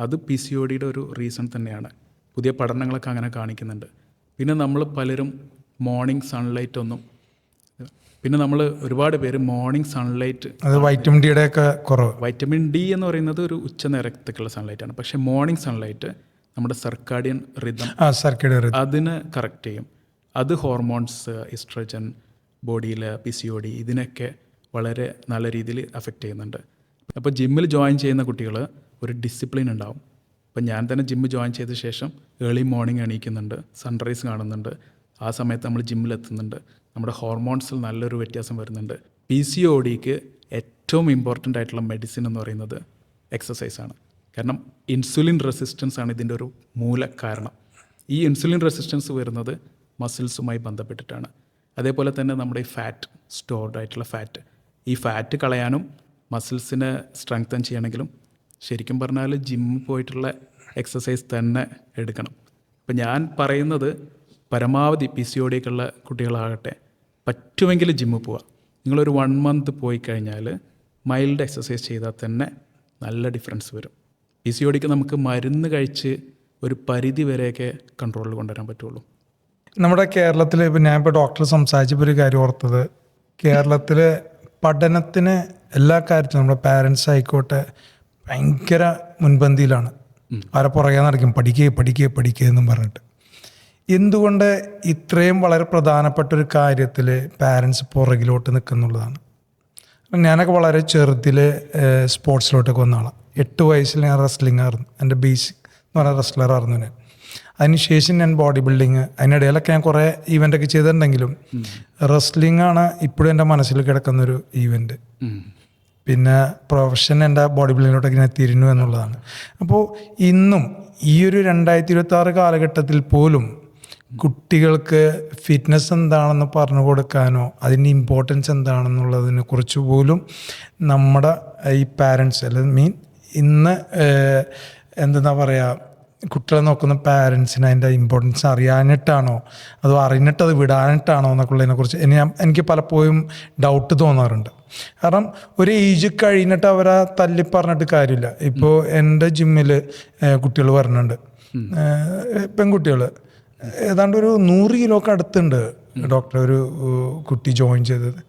അത് PCODയുടെ ഒരു റീസൺ തന്നെയാണ്. പുതിയ പഠനങ്ങളൊക്കെ അങ്ങനെ കാണിക്കുന്നുണ്ട്. പിന്നെ നമ്മൾ പലരും മോർണിംഗ് സൺലൈറ്റ് പിന്നെ നമ്മൾ ഒരുപാട് പേര് മോർണിംഗ് സൺലൈറ്റ്, അത് വൈറ്റമിൻ ഡിയുടെ ഒക്കെ കുറവ്. വൈറ്റമിൻ ഡി എന്ന് പറയുന്നത് ഒരു ഉച്ചനേരത്തേക്കുള്ള സൺലൈറ്റാണ്. പക്ഷേ മോർണിംഗ് സൺലൈറ്റ് നമ്മുടെ സർക്കാഡിയൻ റിതം അതിനെ കറക്റ്റ് ചെയ്യും. അത് ഹോർമോൺസ്, ഈസ്ട്രജൻ, ബോഡിയിൽ PCOD ഇതിനൊക്കെ വളരെ നല്ല രീതിയിൽ അഫക്റ്റ് ചെയ്യുന്നുണ്ട്. അപ്പോൾ ജിമ്മിൽ ജോയിൻ ചെയ്യുന്ന കുട്ടികൾ ഒരു ഡിസിപ്ലിൻ ഉണ്ടാവും. അപ്പം ഞാൻ തന്നെ ജിമ്മ് ജോയിൻ ചെയ്ത ശേഷം ഏർലി മോർണിംഗ് എണീക്കുന്നുണ്ട്, സൺറൈസ് കാണുന്നുണ്ട്. ആ സമയത്ത് നമ്മൾ ജിമ്മിലെത്തുന്നുണ്ട്. നമ്മുടെ ഹോർമോൺസിൽ നല്ലൊരു വ്യത്യാസം വരുന്നുണ്ട്. PCODക്ക് ഏറ്റവും ഇമ്പോർട്ടൻ്റ് ആയിട്ടുള്ള മെഡിസിൻ എന്ന് പറയുന്നത് എക്സസൈസാണ്. കാരണം ഇൻസുലിൻ റെസിസ്റ്റൻസ് ആണ് ഇതിൻ്റെ ഒരു മൂല കാരണം. ഈ ഇൻസുലിൻ റെസിസ്റ്റൻസ് വരുന്നത് മസിൽസുമായി ബന്ധപ്പെട്ടിട്ടാണ്. അതേപോലെ തന്നെ നമ്മുടെ ഈ ഫാറ്റ്, സ്റ്റോർഡ് ആയിട്ടുള്ള ഫാറ്റ്, ഈ ഫാറ്റ് കളയാനും മസിൽസിനെ സ്ട്രെങ്തൻ ചെയ്യണമെങ്കിലും ശരിക്കും പറഞ്ഞാൽ ജിമ്മിൽ പോയിട്ടുള്ള എക്സസൈസ് തന്നെ എടുക്കണം. ഇപ്പം ഞാൻ പറയുന്നത് പരമാവധി PCOD ഉള്ള കുട്ടികളാകട്ടെ പറ്റുമെങ്കിൽ ജിമ്മിൽ പോവുക. നിങ്ങളൊരു 1 month പോയി കഴിഞ്ഞാൽ മൈൽഡ് എക്സസൈസ് ചെയ്താൽ തന്നെ നല്ല ഡിഫറൻസ് വരും. PCODക്ക് നമുക്ക് മരുന്ന് കഴിച്ച് ഒരു പരിധി വരെയൊക്കെ കൺട്രോളിൽ കൊണ്ടുവരാൻ പറ്റുള്ളൂ. നമ്മുടെ കേരളത്തിൽ ഇപ്പം ഞാനിപ്പോൾ ഡോക്ടർ സംസാരിച്ചപ്പോൾ ഒരു കാര്യം ഓർത്തത്, കേരളത്തിൽ പഠനത്തിന് എല്ലാ കാര്യത്തിലും നമ്മുടെ പാരൻസ് ആയിക്കോട്ടെ ഭയങ്കര മുൻപന്തിയിലാണ്. അവരെ പുറകെ നടക്കും, പഠിക്കുക എന്നും പറഞ്ഞിട്ട്. എന്തുകൊണ്ട് ഇത്രയും വളരെ പ്രധാനപ്പെട്ട ഒരു കാര്യത്തിൽ പാരൻസ് പുറകിലോട്ട് നിൽക്കുന്നുള്ളതാണ്. ഞാനൊക്കെ വളരെ ചെറുതിൽ സ്പോർട്സിലോട്ടൊക്കെ വന്ന ആളാണ്. 8 വയസ്സിൽ ഞാൻ റെസ്ലിംഗ് ആയിരുന്നു. എൻ്റെ ബേസിക് എന്ന് പറഞ്ഞാൽ റെസ്ലറായിരുന്നു ഞാൻ. അതിനുശേഷം ഞാൻ ബോഡി ബിൽഡിങ്, അതിനിടയിലൊക്കെ ഞാൻ കുറേ ഈവൻ്റൊക്കെ ചെയ്തിട്ടുണ്ടെങ്കിലും റെസ്ലിംഗ് ആണ് ഇപ്പോഴും എൻ്റെ മനസ്സിൽ കിടക്കുന്നൊരു ഈവൻ്റ്. പിന്നെ പ്രൊഫഷൻ എൻ്റെ ബോഡി ബിൽഡിങ്ങിലോട്ടൊക്കെ ഞാൻ തിരിഞ്ഞു എന്നുള്ളതാണ്. അപ്പോൾ ഇന്നും ഈ ഒരു 2026 കാലഘട്ടത്തിൽ പോലും കുട്ടികൾക്ക് ഫിറ്റ്നസ് എന്താണെന്ന് പറഞ്ഞു കൊടുക്കാനോ അതിൻ്റെ ഇമ്പോർട്ടൻസ് എന്താണെന്നുള്ളതിനെ കുറിച്ച് പോലും നമ്മുടെ ഈ പാരൻസ് അല്ലെങ്കിൽ ഇന്ന് എന്താ പറയുക, കുട്ടികളെ നോക്കുന്ന പാരൻസിന് അതിൻ്റെ ഇമ്പോർട്ടൻസ് അറിയാനിട്ടാണോ അതോ അറിഞ്ഞിട്ട് അത് വിടാനിട്ടാണോ എന്നൊക്കെയുള്ളതിനെക്കുറിച്ച് എനിക്ക് പലപ്പോഴും ഡൗട്ട് തോന്നാറുണ്ട്. കാരണം ഒരു ഏജ് കഴിഞ്ഞിട്ട് അവരെ തല്ലി പറഞ്ഞിട്ട് കാര്യമില്ല. ഇപ്പോൾ എൻ്റെ ജിമ്മിൽ കുട്ടികൾ വരുന്നുണ്ട്, പെൺകുട്ടികൾ ഏതാണ്ട് ഒരു 100 കിലോക്ക് അടുത്തുണ്ട് ഡോക്ടർ ഒരു കുട്ടി ജോയിൻ ചെയ്തത്.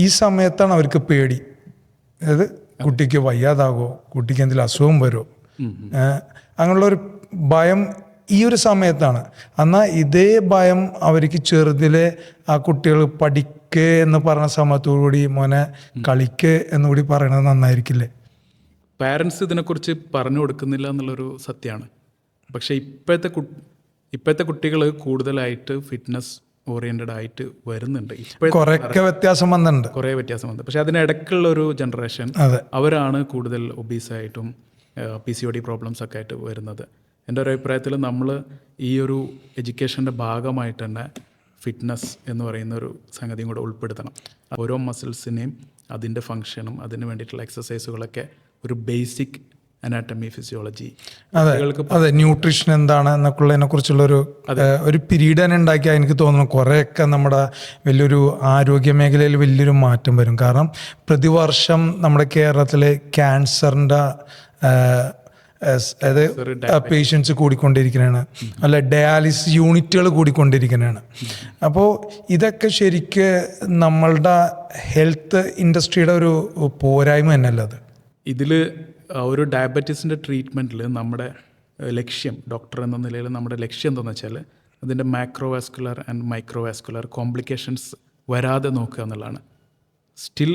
ഈ സമയത്താണ് അവർക്ക് പേടി, അതായത് കുട്ടിക്ക് വയ്യാതാകോ, കുട്ടിക്ക് എന്തെങ്കിലും അസുഖം വരുമോ, അങ്ങനെയുള്ളൊരു ഭയം ഈ ഒരു സമയത്താണ്. എന്നാൽ ഇതേ ഭയം അവർക്ക് ചെറുതിലെ ആ കുട്ടികൾ പഠിക്ക് എന്ന് പറഞ്ഞ സമയത്തോടുകൂടി മോനെ കളിക്ക് എന്നുകൂടി പറയണത് നന്നായിരിക്കില്ലേ? പാരൻസ് ഇതിനെക്കുറിച്ച് പറഞ്ഞു കൊടുക്കുന്നില്ല എന്നുള്ളൊരു സത്യമാണ്. പക്ഷേ ഇപ്പോഴത്തെ കുട്ടികൾ കൂടുതലായിട്ട് ഫിറ്റ്നസ് ഓറിയൻറ്റഡ് ആയിട്ട് വരുന്നുണ്ട്. കുറേ വ്യത്യാസം വന്നിട്ടുണ്ട്. പക്ഷെ അതിനിടയ്ക്കുള്ള ഒരു ജനറേഷൻ അവരാണ് കൂടുതൽ ഒബീസായിട്ടും PCOD പ്രോബ്ലംസ് ഒക്കെ ആയിട്ട് വരുന്നത്. എൻ്റെ ഒരു അഭിപ്രായത്തിൽ നമ്മൾ ഈ ഒരു എഡ്യൂക്കേഷൻ്റെ ഭാഗമായിട്ട് തന്നെ ഫിറ്റ്നസ് എന്ന് പറയുന്ന ഒരു സംഗതിയും കൂടെ ഉൾപ്പെടുത്തണം. ഓരോ മസിൽസിനെയും അതിൻ്റെ ഫങ്ഷനും അതിന് വേണ്ടിയിട്ടുള്ള എക്സസൈസുകളൊക്കെ ഒരു ബേസിക് അനാറ്റമി, ഫിസിയോളജി, അതെ ന്യൂട്രീഷൻ എന്താണ് എന്നൊക്കെയുള്ളതിനെ കുറിച്ചുള്ളൊരു പീരീഡ് തന്നെ ഉണ്ടാക്കിയാൽ എനിക്ക് തോന്നുന്നു കുറേയൊക്കെ നമ്മുടെ വലിയൊരു ആരോഗ്യ മേഖലയിൽ വലിയൊരു മാറ്റം വരും. കാരണം പ്രതിവർഷം നമ്മുടെ കേരളത്തിലെ ക്യാൻസറിൻ്റെ അതായത് പേഷ്യൻസ് കൂടിക്കൊണ്ടിരിക്കുന്നതാണ്, അല്ല ഡയാലിസിസ് യൂണിറ്റുകൾ കൂടിക്കൊണ്ടിരിക്കുന്നതാണ്. അപ്പോൾ ഇതൊക്കെ ശരിക്ക് നമ്മളുടെ ഹെൽത്ത് ഇൻഡസ്ട്രിയുടെ ഒരു പോരായ്മ തന്നെയല്ല അത്. ഇതിൽ ഒരു ഡയബറ്റീസിൻ്റെ ട്രീറ്റ്മെൻറ്റിൽ നമ്മുടെ ലക്ഷ്യം, ഡോക്ടർ എന്ന നിലയിൽ നമ്മുടെ ലക്ഷ്യം എന്താണെന്ന് വെച്ചാൽ അതിൻ്റെ മാക്രോവാസ്കുലർ ആൻഡ് മൈക്രോവാസ്കുലർ കോംപ്ലിക്കേഷൻസ് വരാതെ നോക്കുക എന്നുള്ളതാണ്. സ്റ്റിൽ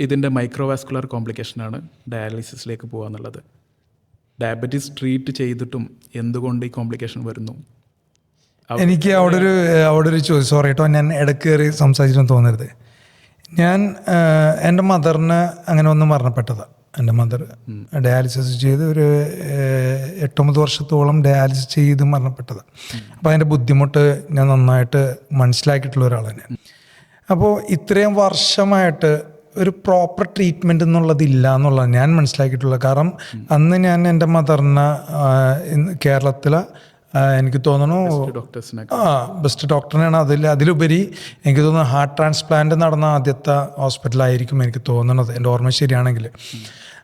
ഇതിൻ്റെ മൈക്രോവാസ്കുലർ കോംപ്ലിക്കേഷനാണ് ഡയാലിസിസിലേക്ക് പോകുക എന്നുള്ളത്. ഡയബറ്റീസ് ട്രീറ്റ് ചെയ്തിട്ടും എന്തുകൊണ്ട് ഈ കോംപ്ലിക്കേഷൻ വരുന്നു? എനിക്ക് അവിടെ ഒരു ചോദ്യം, സോറി കേട്ടോ, ഞാൻ ഇടയ്ക്ക് കയറി സംസാരിച്ചിട്ടൊന്നും തോന്നരുത്. എൻ്റെ മദറിന് അങ്ങനെ ഒന്ന് മരണപ്പെട്ടതാണ്. എൻ്റെ മദർ ഡയാലിസിസ് ചെയ്ത് ഒരു 8-9 വർഷത്തോളം ഡയാലിസിസ് ചെയ്ത് മരണപ്പെട്ടതാണ്. അപ്പോൾ അതിൻ്റെ ബുദ്ധിമുട്ട് ഞാൻ നന്നായിട്ട് മനസ്സിലാക്കിയിട്ടുള്ള ഒരാൾ തന്നെയാണ്. അപ്പോൾ ഇത്രയും വർഷമായിട്ട് ഒരു പ്രോപ്പർ ട്രീറ്റ്മെൻറ്റ് എന്നുള്ളതില്ല എന്നുള്ളതാണ് ഞാൻ മനസ്സിലാക്കിയിട്ടുള്ളത്. കാരണം അന്ന് ഞാൻ എൻ്റെ മദറിനെ കേരളത്തിലെ എനിക്ക് തോന്നുന്നു ബെസ്റ്റ് ഡോക്ടറിനാണ്. അതിലുപരി എനിക്ക് തോന്നുന്നു ഹാർട്ട് ട്രാൻസ്പ്ലാന്റ് നടന്ന ആദ്യത്തെ ഹോസ്പിറ്റലായിരിക്കും എനിക്ക് തോന്നുന്നത്, എൻ്റെ ഓർമ്മ ശരിയാണെങ്കിൽ.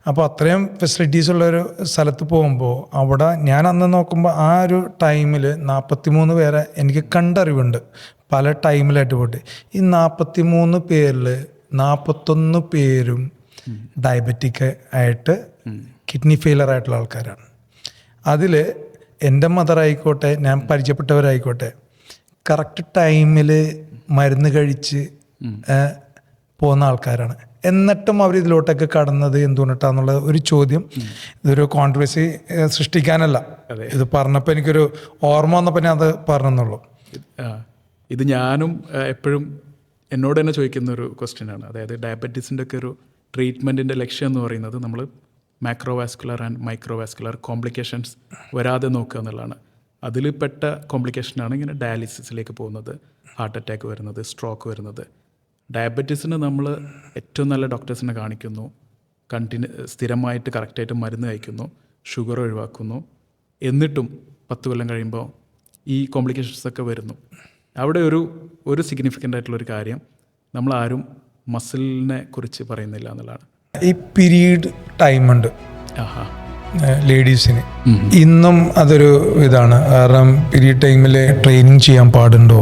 അപ്പോൾ അത്രയും ഫെസിലിറ്റീസ് ഉള്ളൊരു സ്ഥലത്ത് പോകുമ്പോൾ അവിടെ ഞാൻ അന്ന് നോക്കുമ്പോൾ ആ ഒരു ടൈമിൽ 43 പേരെ എനിക്ക് കണ്ടറിവുണ്ട് പല ടൈമിലായിട്ട് പോയിട്ട്. ഈ 43 പേരിൽ 41 പേരും ഡയബറ്റിക് ആയിട്ട് കിഡ്നി ഫെയിലർ ആയിട്ടുള്ള ആൾക്കാരാണ്. അതിൽ എൻ്റെ മദറായിക്കോട്ടെ ഞാൻ പരിചയപ്പെട്ടവരായിക്കോട്ടെ കറക്റ്റ് ടൈമിൽ മരുന്ന് കഴിച്ച് പോകുന്ന ആൾക്കാരാണ്. എന്നിട്ടും അവർ ഇതിലോട്ടൊക്കെ കടന്നത് എന്തുകൊണ്ടിട്ടാന്നുള്ള ഒരു ചോദ്യം, ഇതൊരു കോൺട്രവേഴ്സി സൃഷ്ടിക്കാനല്ല, ഇത് പറഞ്ഞപ്പോൾ എനിക്കൊരു ഓർമ്മ വന്നപ്പോൾ ഞാൻ അത് പറഞ്ഞെന്നുള്ളൂ. ഇത് ഞാനും എപ്പോഴും എന്നോട് തന്നെ ചോദിക്കുന്ന ഒരു ക്വസ്റ്റ്യനാണ്. അതായത് ഡയബറ്റീസിൻ്റെ ഒക്കെ ഒരു ട്രീറ്റ്മെൻറ്റിൻ്റെ ലക്ഷ്യം എന്ന് പറയുന്നത് നമ്മൾ മാക്രോവാസ്കുലർ ആൻഡ് മൈക്രോവാസ്കുലർ കോംപ്ലിക്കേഷൻസ് വരാതെ നോക്കുക എന്നുള്ളതാണ്. അതിൽ പെട്ട കോംപ്ലിക്കേഷനാണ് ഇങ്ങനെ ഡയാലിസിസിലേക്ക് പോകുന്നത്, ഹാർട്ട് അറ്റാക്ക് വരുന്നത്, സ്ട്രോക്ക് വരുന്നത്. ഡയബറ്റീസിന് നമ്മൾ ഏറ്റവും നല്ല ഡോക്ടേഴ്സിനെ കാണിക്കുന്നു, സ്ഥിരമായിട്ട് കറക്റ്റായിട്ട് മരുന്ന് കഴിക്കുന്നു, ഷുഗർ ഒഴിവാക്കുന്നു, എന്നിട്ടും 10 കൊല്ലം കഴിയുമ്പോൾ ഈ കോംപ്ലിക്കേഷൻസ് ഒക്കെ വരുന്നു. അവിടെ ഒരു സിഗ്നിഫിക്കൻ്റ് ആയിട്ടുള്ളൊരു കാര്യം, നമ്മളാരും മസിലിനെ കുറിച്ച് പറയുന്നില്ല എന്നുള്ളതാണ്. ഈ പീരീഡ് ടൈമുണ്ട് ലേഡീസിന്, ഇന്നും അതൊരു ഇതാണ്. കാരണം പീരീഡ് ടൈമിൽ ട്രെയിനിങ് ചെയ്യാൻ പാടുണ്ടോ,